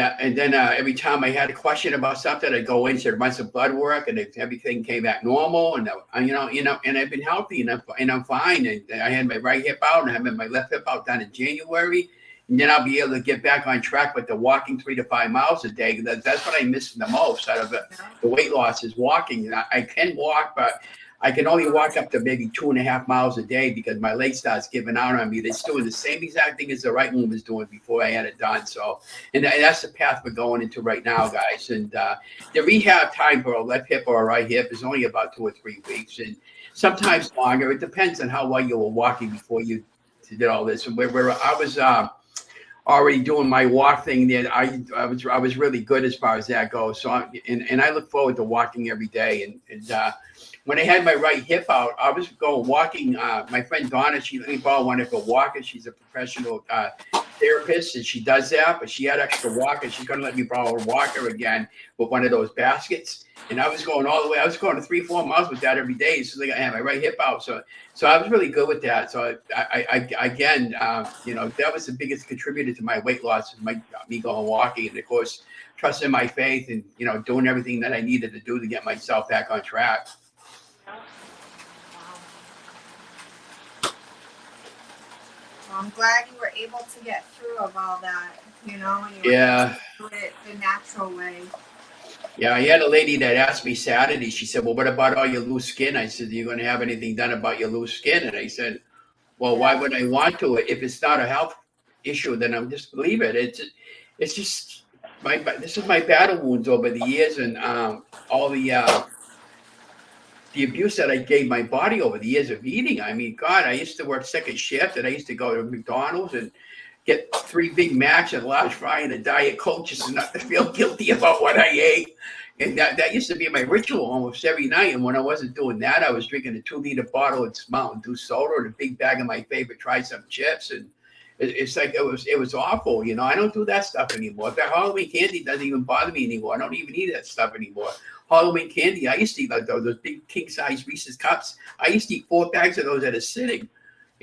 Speaker 3: every time I had a question about something, I'd go in, say, run some blood work, and everything came back normal. And and I've been healthy, and I'm fine. And I had my right hip out, and I had my left hip out done in January. and then I'll be able to get back on track with the walking 3 to 5 miles a day. That's what I miss the most out of the weight loss is walking. I can walk, but I can only walk up to maybe 2.5 miles a day because my leg starts giving out on me. It's doing the same exact thing as the right one was doing before I had it done. So, and that's the path we're going into right now, guys. And the rehab time for a left hip or a right hip is only about 2 or 3 weeks, and sometimes longer. It depends on how well you were walking before you did all this. And where I was already doing my walk thing there, I was really good as far as that goes. So and I look forward to walking every day. And when I had my right hip out, I was going walking. My friend Donna, she let me borrow one of her walkers. She's a professional therapist, and she does that. But she had extra walkers. She's going to let me borrow a walker again with one of those baskets. And I was going all the way. I was going to 3-4 miles with that every day. So I had my right hip out. So I was really good with that. So I again, that was the biggest contributor to my weight loss, is me going walking, and of course, trusting my faith and doing everything that I needed to do to get myself back on track.
Speaker 1: Well, I'm glad you were able to get through of all that, and you were able to do it the natural way.
Speaker 3: Yeah, I had a lady that asked me Saturday. She said, "Well, what about all your loose skin?" I said, "Are you going to have anything done about your loose skin?" And I said, "Well, why would I want to? If it's not a health issue, then I'm just leave it. It's just this is my battle wounds over the years, and all the abuse that I gave my body over the years of eating. I mean, God, I used to work second shift, and I used to go to McDonald's and get 3 Big Macs and a large fry and a Diet Coke just not to feel guilty about what I ate. And that used to be my ritual almost every night. And when I wasn't doing that, I was drinking a 2-liter bottle of Mountain Dew soda and a big bag of my favorite Try-Some chips. And it's like it was awful. I don't do that stuff anymore. That Halloween candy doesn't even bother me anymore. I don't even eat that stuff anymore. Halloween candy, I used to eat like those big king-size Reese's cups. I used to eat 4 bags of those at a sitting.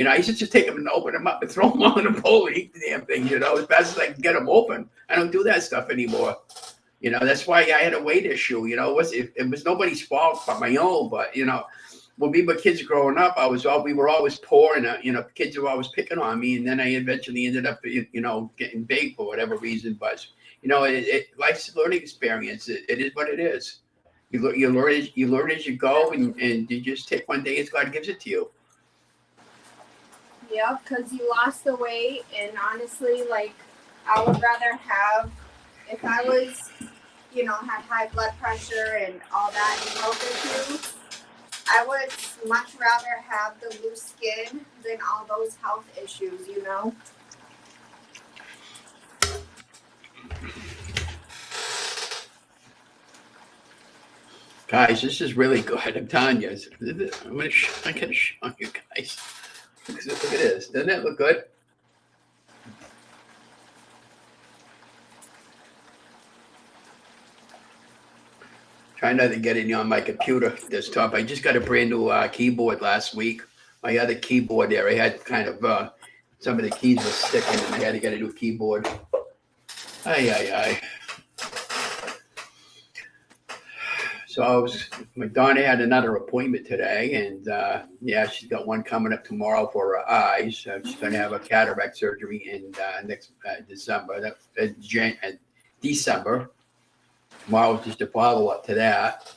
Speaker 3: I used to just take them and open them up and throw them on the bowl and eat the damn thing, as fast as I can get them open. I don't do that stuff anymore. That's why I had a weight issue. It was nobody's fault but my own. But, when we were kids growing up, we were always poor, and, kids were always picking on me. And then I eventually ended up, getting big for whatever reason. But, life's a learning experience. It is what it is. You learn as you go, and you just take one day as God gives it to you.
Speaker 1: Yeah, because you lost the weight, and honestly, I would rather have, if I was, had high blood pressure and all that and health issues, I would much rather have the loose skin than all those health issues,
Speaker 3: Guys, this is really good. I'm telling you. I'm going to show you guys. Look at this. Doesn't that look good? Trying not to get it on my computer desktop. I just got a brand new keyboard last week. My other keyboard there, I had kind of some of the keys were sticking, and I had to get a new keyboard. Ay. So my daughter had another appointment today, and she's got one coming up tomorrow for her eyes. She's going to have a cataract surgery in next December. December. Tomorrow's just a follow up to that,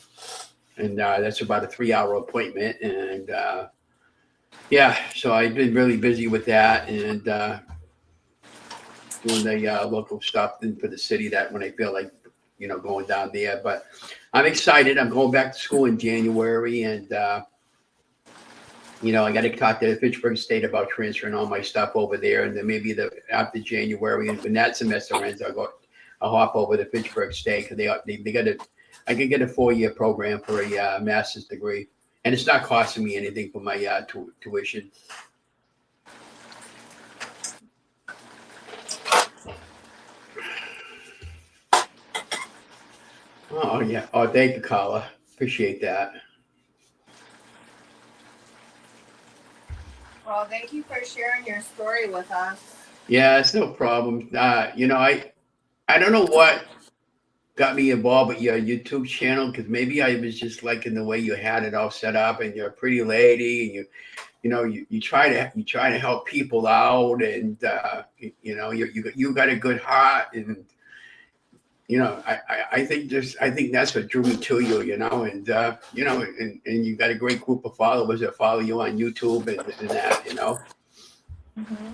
Speaker 3: and that's about a 3-hour appointment. And so I've been really busy with that and doing the local stuff for the city. That when I feel like going down there, but I'm excited. I'm going back to school in January, and I got to talk to Fitchburg State about transferring all my stuff over there, and then maybe after January, and when that semester ends, I'll hop over to Fitchburg State because I can get a 4-year program for a master's degree, and it's not costing me anything for my tuition. Oh, yeah. Oh, thank you, Carla. Appreciate that.
Speaker 1: Well, thank you for sharing your story with us.
Speaker 3: Yeah, it's no problem. I don't know what got me involved with your YouTube channel, because maybe I was just liking the way you had it all set up, and you're a pretty lady, and you try to help people out, and you got a good heart, and I think that's what drew me to you, and and you got a great group of followers that follow you on YouTube and that,
Speaker 1: Mm-hmm.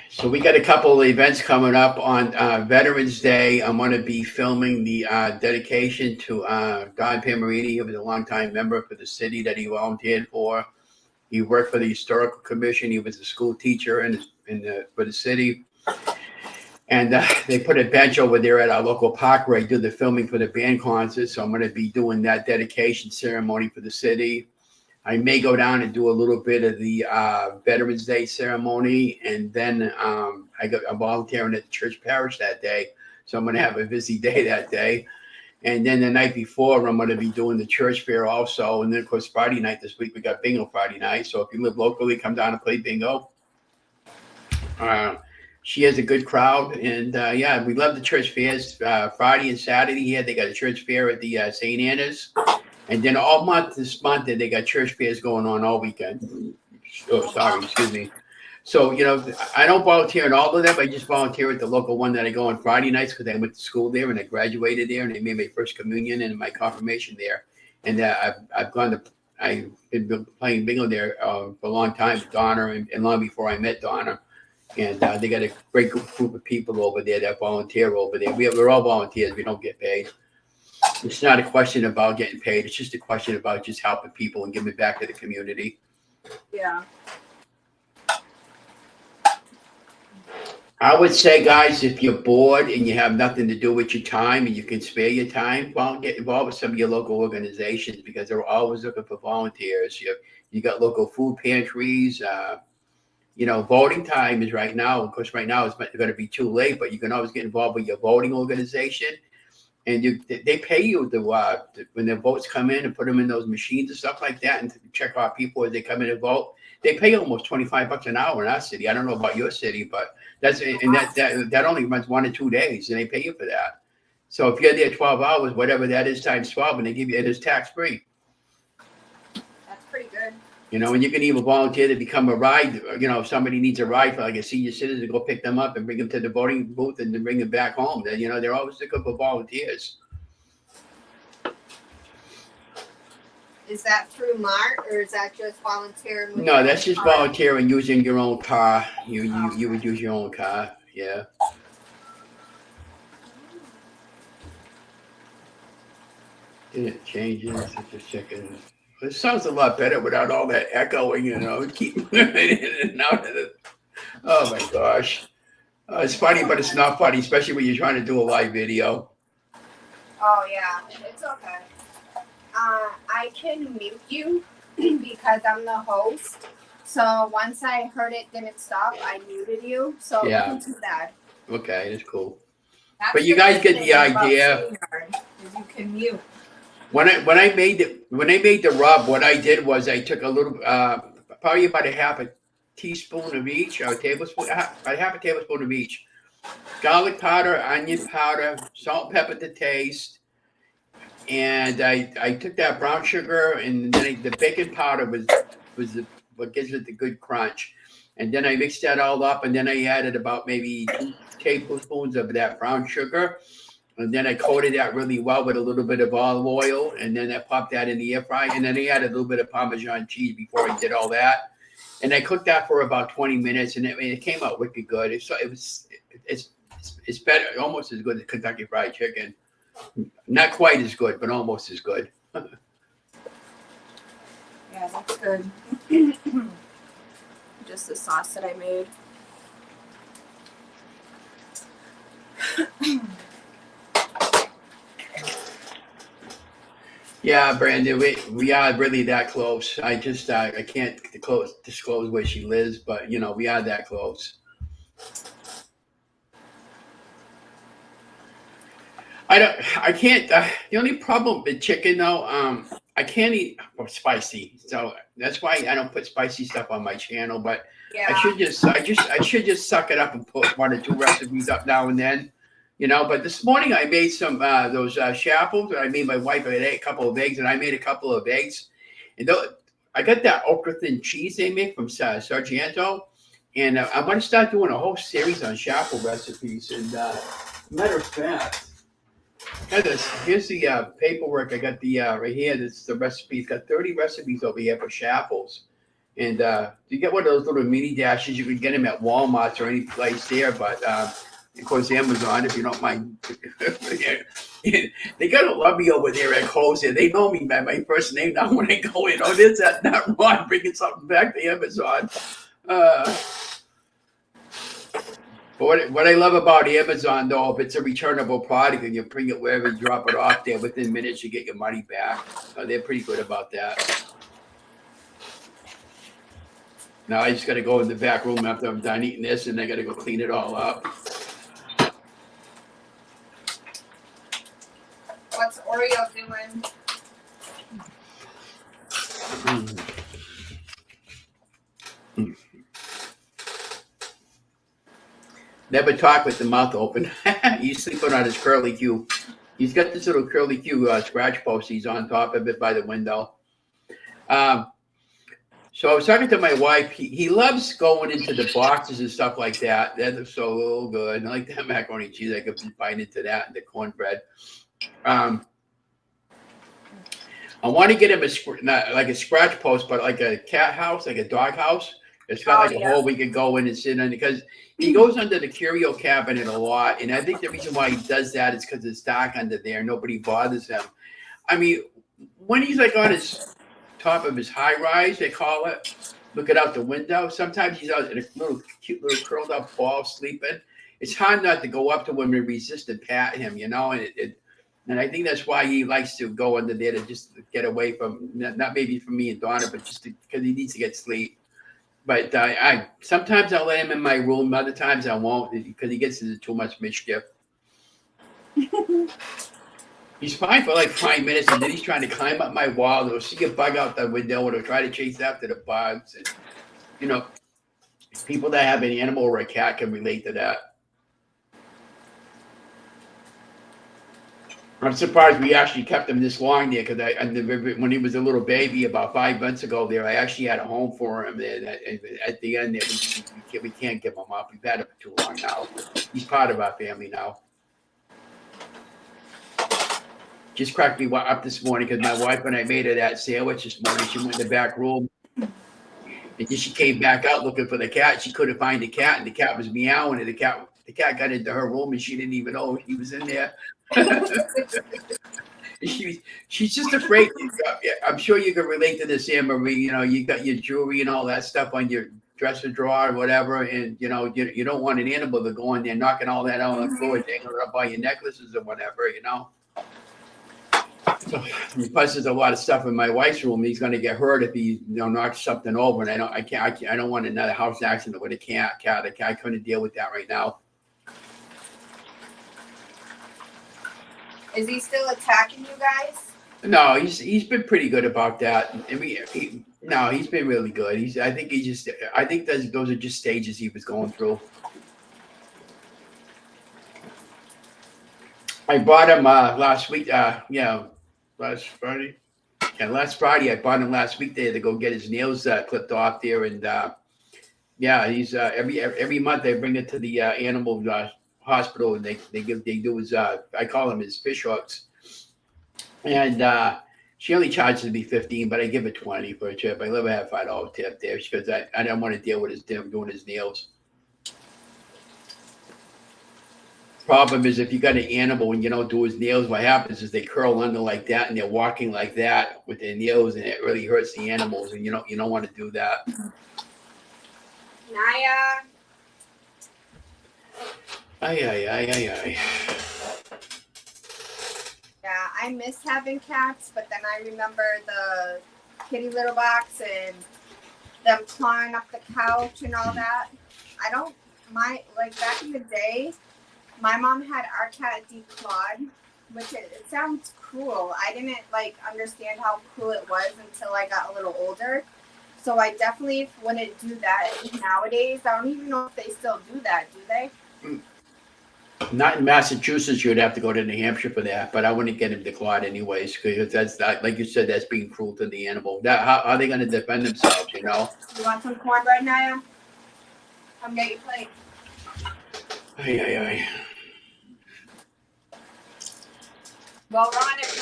Speaker 3: So we got a couple of events coming up on Veterans Day. I'm going to be filming the dedication to Don Pamarini. He was a longtime member for the city that he volunteered for. He worked for the Historical Commission. He was a school teacher for the city. And they put a bench over there at our local park where I do the filming for the band concert. So I'm going to be doing that dedication ceremony for the city. I may go down and do a little bit of the Veterans Day ceremony, and then I'm volunteering at the church parish that day, so I'm going to have a busy day that day. And then the night before, I'm going to be doing the church fair also, and then of course Friday night this week we got bingo Friday night. So if you live locally, come down and play bingo. She has a good crowd, and yeah, we love the church fairs. Friday and Saturday here, they got a church fair at the St. Anna's. And then all month, this month, they got church fairs going on all weekend. Oh, sorry, excuse me. So, I don't volunteer at all of them. I just volunteer at the local one that I go on Friday nights because I went to school there and I graduated there and I made my first communion and my confirmation there. And I've been playing bingo there for a long time with Donna and long before I met Donna. And they got a great group of people over there that volunteer over there. We're all volunteers. We don't get paid. It's not a question about getting paid. It's just a question about just helping people and giving back to the community.
Speaker 1: Yeah.
Speaker 3: I would say, guys, if you're bored and you have nothing to do with your time and you can spare your time, well, get involved with some of your local organizations because they're always looking for volunteers. You got local food pantries. Voting time is right now. Of course, right now it's going to be too late, but you can always get involved with your voting organization. And they pay you when the votes come in and put them in those machines and stuff like that, and to check out people as they come in and vote. They pay almost $25 an hour in our city. I don't know about your city, but that only runs 1 or 2 days, and they pay you for that. So if you're there 12 hours, whatever that is times 12, and they give you it is tax free.
Speaker 1: That's pretty good.
Speaker 3: And you can even volunteer to become a ride. If somebody needs a ride for like a senior citizen, go pick them up and bring them to the voting booth and then bring them back home. Then, they're always looking for volunteers.
Speaker 1: Is that through MART or is that just volunteer?
Speaker 3: No, that's just volunteering using your own car. You would use your own car. Yeah. It changes. Just checking. It sounds a lot better without all that echoing, keep in and out of it. Oh my gosh. It's funny, but it's not funny, especially when you're trying to do a live video.
Speaker 1: Oh, yeah. It's okay. I can mute you because I'm the host. So once I heard it didn't stop, I muted you. So
Speaker 3: Yeah.
Speaker 1: you can do that.
Speaker 3: Okay, that's cool.
Speaker 1: That's
Speaker 3: But you
Speaker 1: the
Speaker 3: guys
Speaker 1: best
Speaker 3: get
Speaker 1: thing
Speaker 3: the
Speaker 1: about
Speaker 3: idea.
Speaker 1: StreamYard, is you can mute.
Speaker 3: When I made the rub, what I did was I took a little, probably about a half a teaspoon of each, or a tablespoon, half a tablespoon of each. Garlic powder, onion powder, salt and pepper to taste. And I took that brown sugar, and then the baking powder was what gives it the good crunch. And then I mixed that all up, and then I added about maybe 2 tablespoons of that brown sugar. And then I coated that really well with a little bit of olive oil, and then I popped that in the air fryer. And then I added a little bit of Parmesan cheese before I did all that. And I cooked that for about 20 minutes, and it came out wicked good. It's better, almost as good as Kentucky Fried Chicken. Not quite as good, but almost as good.
Speaker 1: Yeah, that's good. Just the sauce that I made.
Speaker 3: Yeah, Brandon, we are really that close. I can't disclose where she lives, but we are that close. I can't. The only problem with chicken, though, I can't eat spicy, so that's why I don't put spicy stuff on my channel. But
Speaker 1: Yeah.
Speaker 3: I should just suck it up and put 1 or 2 recipes up now and then. you know. But this morning I made some those shackles, and I made my wife a couple of eggs, and I made a couple of eggs. And I got that ultra thin cheese they make from Sargento, and I'm going to start doing a whole series on shackle recipes. And matter of fact, here's the paperwork. I got the right here. This is the recipe. It's got 30 recipes over here for shackles. And you get one of those little mini dashes. You can get them at Walmart or any place there, but of course Amazon, if you don't mind. They gotta love me over there at Kohl's. They know me by my first name now when I go in. Oh, this that not Ron bringing something back to Amazon. But what I love about Amazon, though, if it's a returnable product and you bring it wherever you drop it off there, within minutes you get your money back. They're pretty good about that. Now I just got to go in the back room after I'm done eating this, and I got to go clean it all up.
Speaker 1: What's Oreo doing?
Speaker 3: Never talk with the mouth open. He's sleeping on his curly Q. He's got this little curly Q scratch post. He's on top of it by the window. So I was talking to my wife. He loves going into the boxes and stuff like that. That's so good. I like that macaroni and cheese. I could bite into that and the cornbread. I want to get him not like a scratch post, but like a cat house, like a dog house. It's got a hole we could go in and sit in, because he goes under the curio cabinet a lot. And I think the reason why he does that is because it's dark under there. Nobody bothers him. I mean, when he's like on his top of his high rise, they call it, looking out the window, sometimes he's out in a little cute little curled up ball sleeping. It's hard not to go up to him and resist and pat him, you know. And I think that's why he likes to go under there, to just get away from, not maybe from me and Donna, but just because he needs to get sleep. But I sometimes I'll let him in my room. Other times I won't, because he gets into too much mischief. He's fine for like 5 minutes, and then he's trying to climb up my wall. He'll see a bug out the window, and he'll try to chase after the bugs. And, you know, people that have an animal or a cat can relate to that. I'm surprised we actually kept him this long there, because when he was a little baby about 5 months ago there, I actually had a home for him. And at the end there, we can't give him up. We've had him for too long now. He's part of our family now. Just cracked me up this morning because my wife and I made her that sandwich this morning. She went in the back room, and then she came back out looking for the cat. She couldn't find the cat, and the cat was meowing, and the cat got into her room, and she didn't even know he was in there. She's just afraid. I'm sure you can relate to this, Anne Marie. You know, you got your jewelry and all that stuff on your dresser drawer or whatever, and you know you don't want an animal to go in there knocking all that out on the floor, taking it up by your necklaces or whatever, you know. So, plus, there's a lot of stuff in my wife's room. He's going to get hurt if he knocks something over, and I don't want another house accident with a cat. I couldn't deal with that right now.
Speaker 1: Is he still attacking you guys?
Speaker 3: No, he's been pretty good about that. And he's been really good. I think those are just stages he was going through. I bought him last week. Last Friday. Yeah, last Friday I bought him last week there to go get his nails clipped off there, and he's every month I bring it to the animal hospital, and they do his I call him his fish hooks, and she only charges me $15, but I give her $20 for a trip. I never have $5 tip there because I don't want to deal with doing his nails. Problem is, if you got an animal and you don't do his nails, what happens is they curl under like that, and they're walking like that with their nails, and it really hurts the animals, and you don't want to do that.
Speaker 1: Naya.
Speaker 3: Ay.
Speaker 1: Yeah, I miss having cats, but then I remember the kitty litter box and them clawing up the couch and all that. Back in the day, my mom had our cat declawed, which it sounds cruel. I didn't understand how cruel it was until I got a little older. So I definitely wouldn't do that nowadays. I don't even know if they still do that, do they?
Speaker 3: Not in Massachusetts. You'd have to go to New Hampshire for that, but I wouldn't get him declawed anyways because that's not, like you said, that's being cruel to the animal. How are they going to defend themselves? You know.
Speaker 1: You want some cornbread, Naya? Come get your plate.
Speaker 3: Ay.
Speaker 1: Well, Ron, if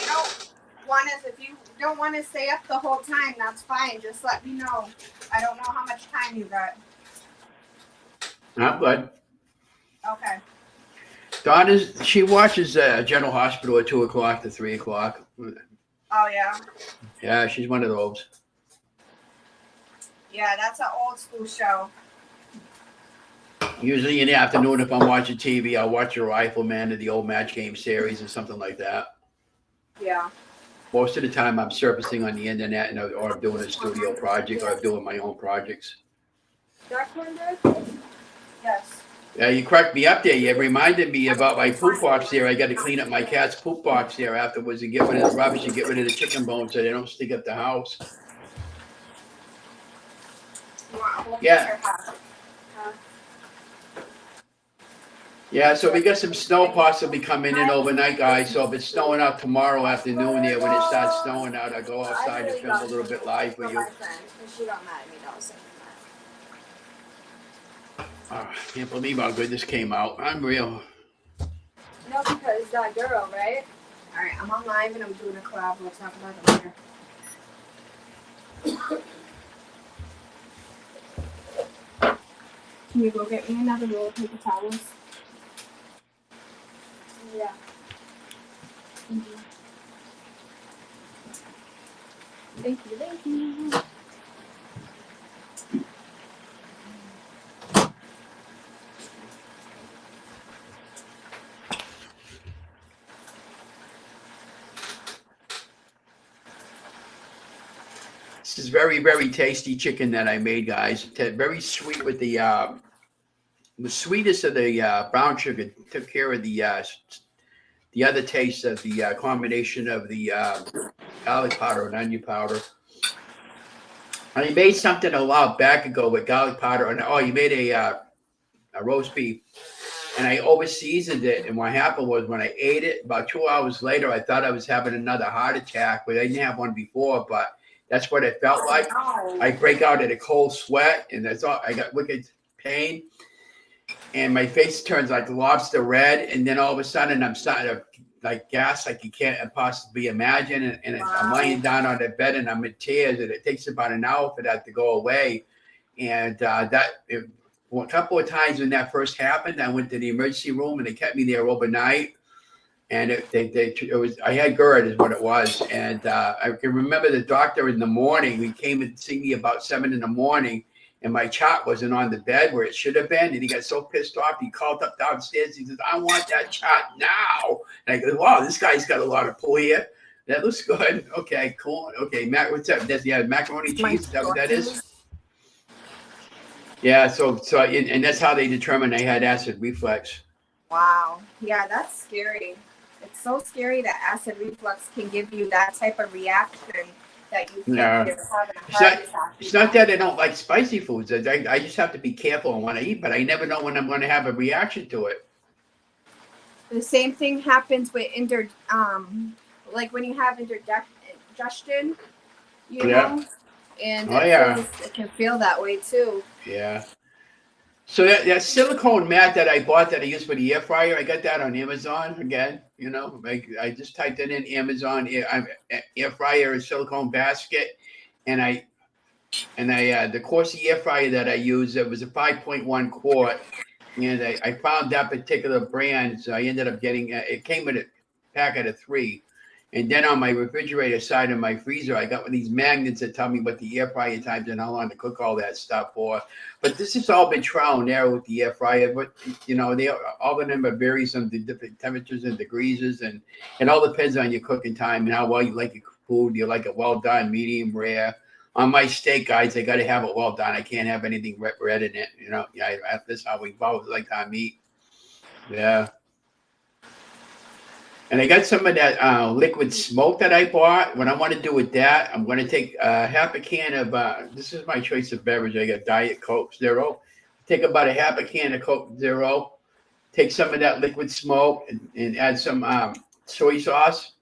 Speaker 1: you don't want to stay up the whole time, that's fine. Just let me know. I don't know how much time you got.
Speaker 3: I'm good.
Speaker 1: Okay.
Speaker 3: She watches General Hospital at 2:00 to 3:00.
Speaker 1: Oh yeah.
Speaker 3: Yeah, she's one of those.
Speaker 1: Yeah, that's an old school show.
Speaker 3: Usually in the afternoon, if I'm watching TV, I'll watch a Rifleman or the old Match Game series or something like that.
Speaker 1: Yeah.
Speaker 3: Most of the time, I'm surfacing on the internet, or I'm doing a studio project, or I'm doing my own projects.
Speaker 1: Dark cornbread? Yes.
Speaker 3: Yeah, you cracked me up there. You reminded me about my poop box there. I got to clean up my cat's poop box there afterwards and get rid of the rubbish and get rid of the chicken bones so they don't stick up the house.
Speaker 1: You want a whole
Speaker 3: Yeah.
Speaker 1: piece or half?
Speaker 3: Yeah, so we got some snow possibly coming in overnight, guys. So if it's snowing out tomorrow afternoon there, when it starts snowing out, I go outside and film a little bit live for you.
Speaker 1: My friend, and she don't mad at me, don't say that.
Speaker 3: I can't believe how good this came out. Unreal.
Speaker 1: No, because that girl, right? All right, I'm on live and I'm doing a collab. We'll talk about it later. Can you go get me another roll of paper towels? Yeah. Mm-hmm. Thank you.
Speaker 3: This is very, very tasty chicken that I made, guys. Very sweet with the sweetest of the brown sugar. Took care of the other taste of the combination of the garlic powder and onion powder. I made something a while back ago with garlic powder, and you made a roast beef, and I over seasoned it. And what happened was when I ate it, about 2 hours later, I thought I was having another heart attack, but I didn't have one before. But that's what it felt like. I break out in a cold sweat, and that's all. I got wicked pain, and my face turns like lobster red, and then all of a sudden I'm starting to like gas like you can't possibly imagine, and I'm laying down on the bed and I'm in tears, and it takes about an hour for that to go away. And a couple of times when that first happened, I went to the emergency room and they kept me there overnight. And it was, I had GERD is what it was. And I can remember the doctor in the morning, he came and see me about 7 a.m, and my chart wasn't on the bed where it should have been. And he got so pissed off, he called up downstairs. He says, I want that chart now. And I go, wow, this guy's got a lot of pull here. That looks good. Okay, cool. Okay, what's that? Macaroni cheese. Is that what that is? Yeah, so and that's how they determined I had acid reflux.
Speaker 1: Wow. Yeah, that's scary. It's so scary that acid reflux can give you that type of reaction that you think you're having a heart attack.
Speaker 3: It's not that I don't like spicy foods. I just have to be careful on what I eat, but I never know when I'm going to have a reaction to it.
Speaker 1: The same thing happens with like when you have indigestion, you know? And it can feel that way too.
Speaker 3: Yeah. So that silicone mat that I bought that I use for the air fryer, I got that on Amazon again. You know, I just typed it in Amazon air fryer and silicone basket, and the Corsi air fryer that I use, it was a 5.1 quart, and I found that particular brand, so I ended up getting it came with a packet of 3. And then on my refrigerator side of my freezer, I got one of these magnets that tell me what the air fryer times and how long to cook all that stuff for. But this has all been trial and error with the air fryer. But, you know, all of them are varies on the different temperatures and degrees. And it all depends on your cooking time and how well you like your food. Do you like it well done, medium, rare? On my steak, guys, I got to have it well done. I can't have anything red in it. You know, that's how we both like our meat. Yeah. And I got some of that liquid smoke that I bought. What I want to do with that, I'm going to take half a can of, this is my choice of beverage. I got Diet Coke Zero. Take about a half a can of Coke Zero. take some of that liquid smoke and add some soy sauce.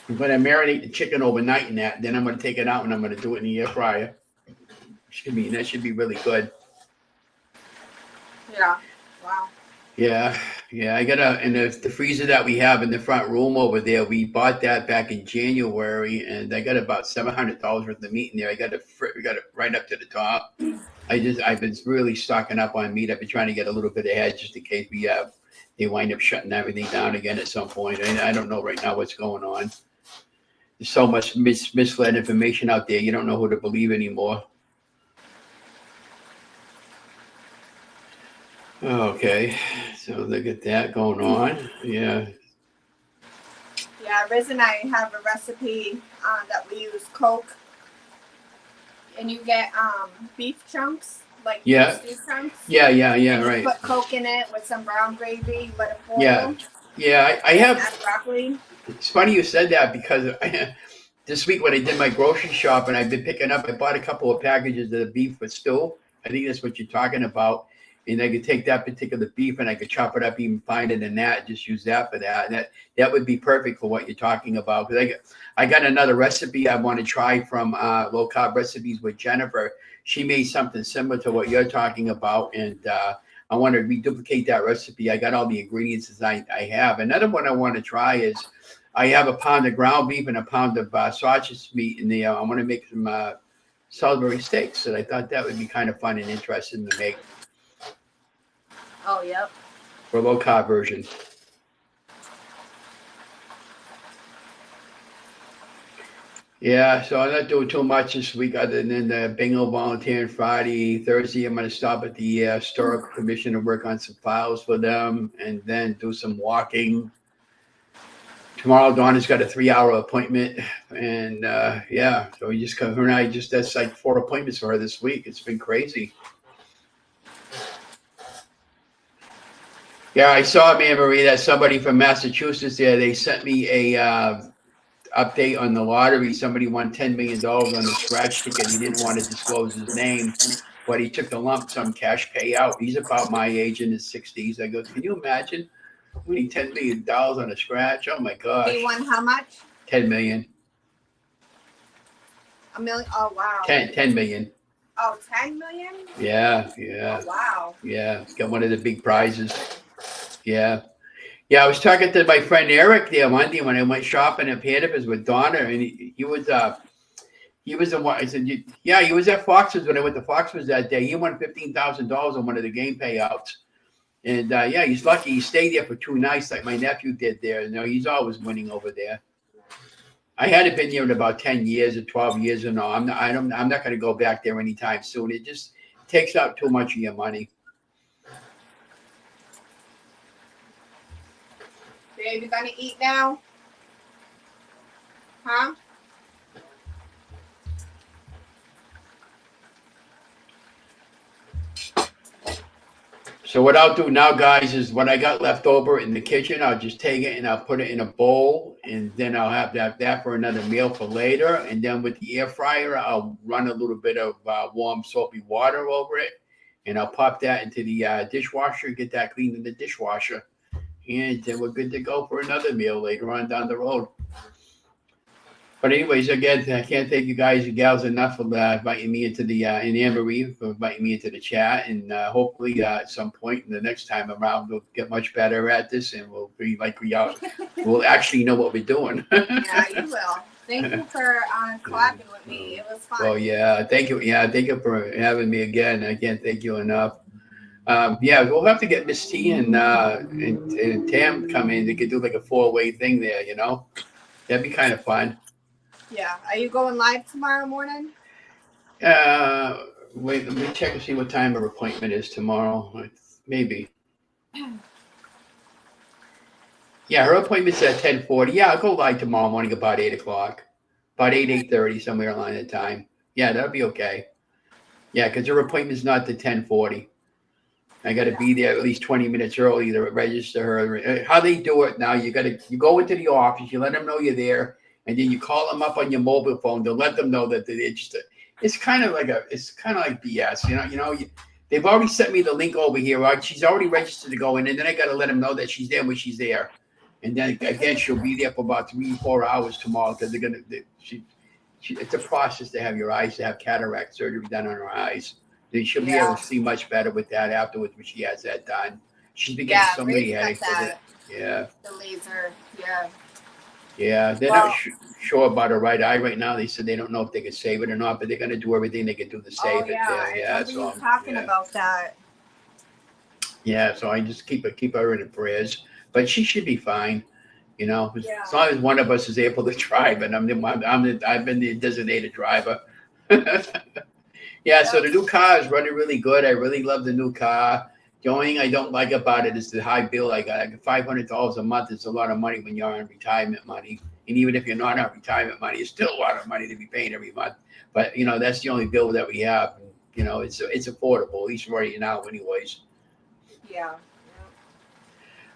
Speaker 3: I'm going to marinate the chicken overnight in that. Then I'm going to take it out and I'm going to do it in the air fryer. That should be really good.
Speaker 1: Yeah. Wow.
Speaker 3: Yeah. I got the freezer that we have in the front room over there. We bought that back in January, and I got about $700 worth of meat in there. We got it right up to the top. I've been really stocking up on meat. I've been trying to get a little bit ahead just in case they wind up shutting everything down again at some point. I don't know right now what's going on. There's so much misled information out there. You don't know who to believe anymore. Okay, so look at that going on. Yeah,
Speaker 1: Riz and I have a recipe that we use Coke, and you get beef chunks, like stew chunks.
Speaker 3: Yeah, right.
Speaker 1: Put Coke in it with some brown gravy, let it boil.
Speaker 3: Yeah. I have.
Speaker 1: Add broccoli.
Speaker 3: It's funny you said that because this week when I did my grocery shopping, I've been picking up. I bought a couple of packages of the beef for stew. I think that's what you're talking about. And I could take that particular beef and I could chop it up even finer than that. Just use that for that. And that would be perfect for what you're talking about. Because I got another recipe I want to try from Low Carb Recipes with Jennifer. She made something similar to what you're talking about. And I want to reduplicate that recipe. I got all the ingredients as I have. Another one I want to try is I have a pound of ground beef and a pound of sausage meat in there. I want to make some Salisbury steaks. And I thought that would be kind of fun and interesting to make.
Speaker 1: Oh, yep.
Speaker 3: For a low carb version. Yeah, so I'm not doing too much this week other than the bingo volunteering Friday. Thursday, I'm going to stop at the Historical Commission and work on some files for them and then do some walking. Tomorrow, Donna's got a 3-hour appointment. And so we just come, her and I that's like 4 appointments for her this week. It's been crazy. Yeah, I saw, Marie, that somebody from Massachusetts there, they sent me a update on the lottery. Somebody won $10 million on the scratch ticket. He didn't want to disclose his name, but he took the lump sum cash payout. He's about my age, in his 60s. I go, can you imagine winning $10 million on a scratch? Oh, my gosh.
Speaker 1: He won how much?
Speaker 3: $10 million.
Speaker 1: $1 million? Oh, wow.
Speaker 3: 10 million.
Speaker 1: Oh, 10 million?
Speaker 3: Yeah.
Speaker 1: Oh, wow.
Speaker 3: Yeah, got one of the big prizes. Yeah, I was talking to my friend Eric there Monday when I went shopping at Panda's with Donna, and he was the one. I said, he was at Fox's when I went to Fox's that day. He won $15,000 on one of the game payouts, and he's lucky. He stayed there for 2 nights, like my nephew did there. You know, he's always winning over there. I hadn't been there in about 10 years or 12 years or no. I'm not going to go back there anytime soon. It just takes out too much of your money.
Speaker 1: Babe, you gonna eat now? Huh?
Speaker 3: So what I'll do now, guys, is what I got left over in the kitchen, I'll just take it and I'll put it in a bowl, and then I'll have that for another meal for later. And then with the air fryer, I'll run a little bit of warm soapy water over it, and I'll pop that into the dishwasher, get that cleaned in the dishwasher. And then we're good to go for another meal later on down the road. But anyways, again, I can't thank you guys and gals enough for inviting me into the, and Anne-Marie for inviting me into the chat. And hopefully at some point in the next time around, we'll get much better at this, and we'll be like we'll actually know what we're doing.
Speaker 1: Yeah, you will. Thank you for collabing with me. It was fun.
Speaker 3: Well, yeah, thank you. Yeah, thank you for having me again. I can't thank you enough. We'll have to get Miss T and Tam come in. They could do like a 4-way thing there, you know? That'd be kind of fun.
Speaker 1: Yeah. Are you going live tomorrow morning?
Speaker 3: Wait, let me check and see what time her appointment is tomorrow. Maybe. Yeah, her appointment's at 10:40. Yeah, I'll go live tomorrow morning about 8 o'clock. About 8:30, somewhere along that time. Yeah, that'll be okay. Yeah, because her appointment's not to 10:40. I got to be there at least 20 minutes early to register her. How they do it now, you go into the office, you let them know you're there, and then you call them up on your mobile phone to let them know that it's kind of like BS. They've already sent me the link over here. Right? She's already registered to go in, and then I got to let them know that she's there when she's there. And then again, she'll be there for about 3-4 hours tomorrow because it's a process to have your eyes, to have cataract surgery done on her eyes. Then she'll be able
Speaker 1: Yeah.
Speaker 3: to see much better with that afterwards when she has that done. She's been getting so many
Speaker 1: Ray's got
Speaker 3: headaches with it.
Speaker 1: that.
Speaker 3: Yeah.
Speaker 1: The laser. Yeah.
Speaker 3: Yeah, they're
Speaker 1: Well-
Speaker 3: not sure about her right eye right now. They said they don't know if they can save it or not, but they're going to do everything they can do to save it.
Speaker 1: I remember you talking about that.
Speaker 3: Yeah, so I just keep her in the prayers, but she should be fine. You know,
Speaker 1: Yeah.
Speaker 3: as long as one of us is able to drive, and I've been the designated driver. Yeah, so the new car is running really good. I really love the new car. The only thing I don't like about it is the high bill I got. Like $500 a month is a lot of money when you're on retirement money. And even if you're not on retirement money, it's still a lot of money to be paying every month. But, you know, that's the only bill that we have. And, you know, it's affordable, at least right now anyways.
Speaker 1: Yeah.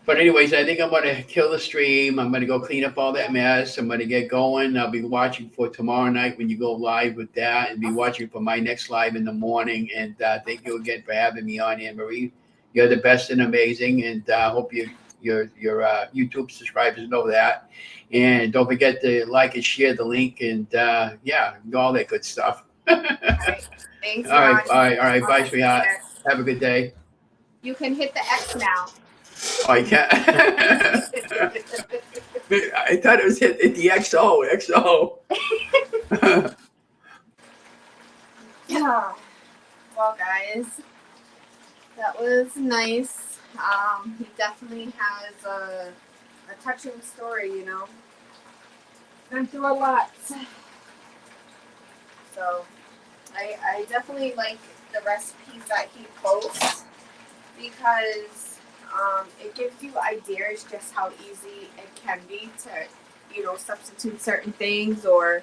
Speaker 3: But anyways, I think I'm going to kill the stream. I'm going to go clean up all that mess. I'm going to get going. I'll be watching for tomorrow night when you go live with that, and be watching for my next live in the morning. And thank you again for having me on, Anne Marie. You're the best and amazing. And I hope your YouTube subscribers know that. And don't forget to like and share the link, and all that good stuff.
Speaker 1: All right. Thanks,
Speaker 3: All right,
Speaker 1: Ron.
Speaker 3: bye. All right, bye,
Speaker 1: Okay,
Speaker 3: sweetheart.
Speaker 1: later.
Speaker 3: Have a good day.
Speaker 1: You can hit the X now.
Speaker 3: Oh, I can't. I thought it was hit the XO.
Speaker 1: Yeah. Well, guys, that was nice. He definitely has a touching story, you know. Been through a lot. So, I definitely like the recipes that he posts because it gives you ideas just how easy it can be to, you know, substitute certain things or,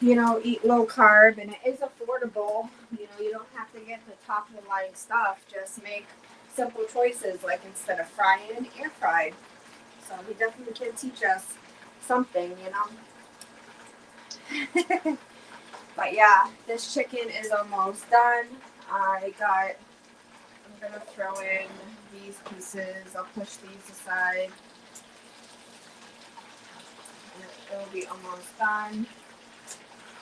Speaker 1: you know, eat low carb, and it is affordable. You know, you don't have to get the top of the line stuff. Just make simple choices, like instead of frying, air fried. So he definitely can teach us something, you know. But yeah, this chicken is almost done. I'm gonna throw in these pieces. I'll push these aside. And it'll be almost done.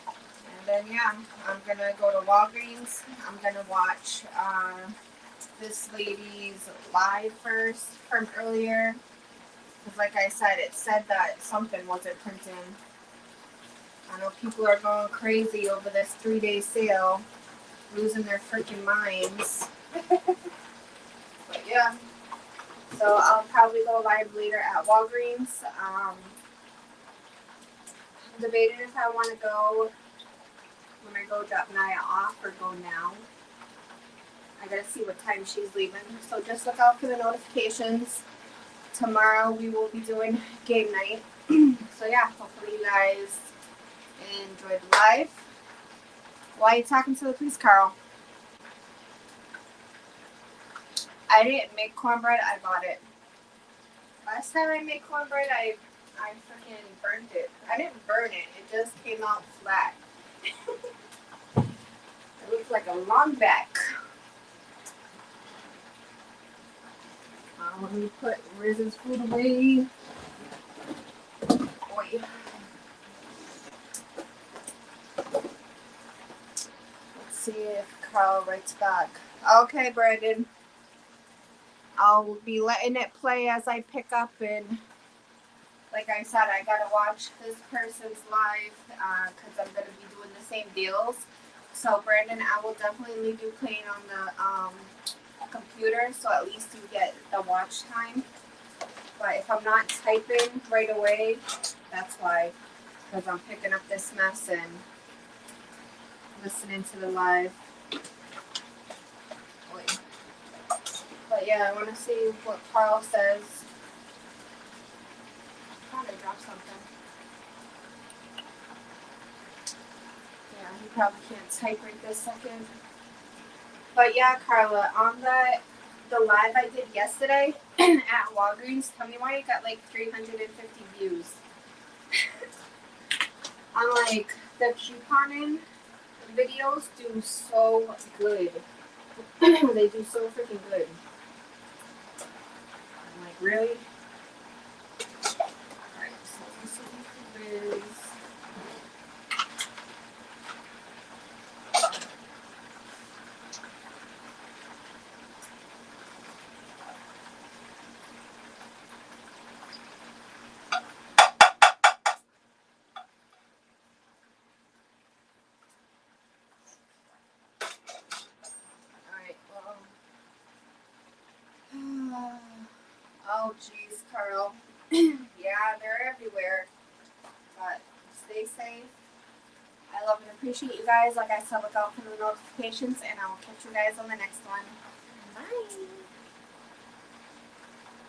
Speaker 1: And then yeah, I'm gonna go to Walgreens. I'm gonna watch this lady's live first from earlier. Because like I said, it said that something wasn't printing. I know people are going crazy over this 3-day sale, losing their freaking minds. But yeah, so I'll probably go live later at Walgreens. I'm debating if I want to go when I go drop Naya off or go now. I gotta see what time she's leaving. So just look out for the notifications. Tomorrow we will be doing game night. So yeah, hopefully you guys enjoy the live. Why are you talking to the police, Carl? I didn't make cornbread, I bought it. Last time I made cornbread, I freaking burned it. I didn't burn it, it just came out flat. It looks like a long back. Let me put Riz's food away. Boy. Let's see if Carl writes back. Okay, Brandon. I'll be letting it play as I pick up, and like I said, I gotta watch this person's live because I'm gonna be doing the same deals. So Brandon, I will definitely leave you playing on the computer, so at least you get the watch time. But if I'm not typing right away, that's why, because I'm picking up this mess and listening to the live. Wait. But yeah, I want to see what Carl says. I thought I dropped something. Yeah, he probably can't type right this second. But yeah, Carla, on the live I did yesterday at Walgreens, tell me why it got like 350 views. I'm like, the couponing videos do so good. They do so freaking good. I'm like, really? Alright, so this will be for Riz. Alright, well. Oh, jeez, Carl. Yeah, they're everywhere. But stay safe. I love and appreciate you guys. Like I said, look out for the notifications, and I will catch you guys on the next one. Bye.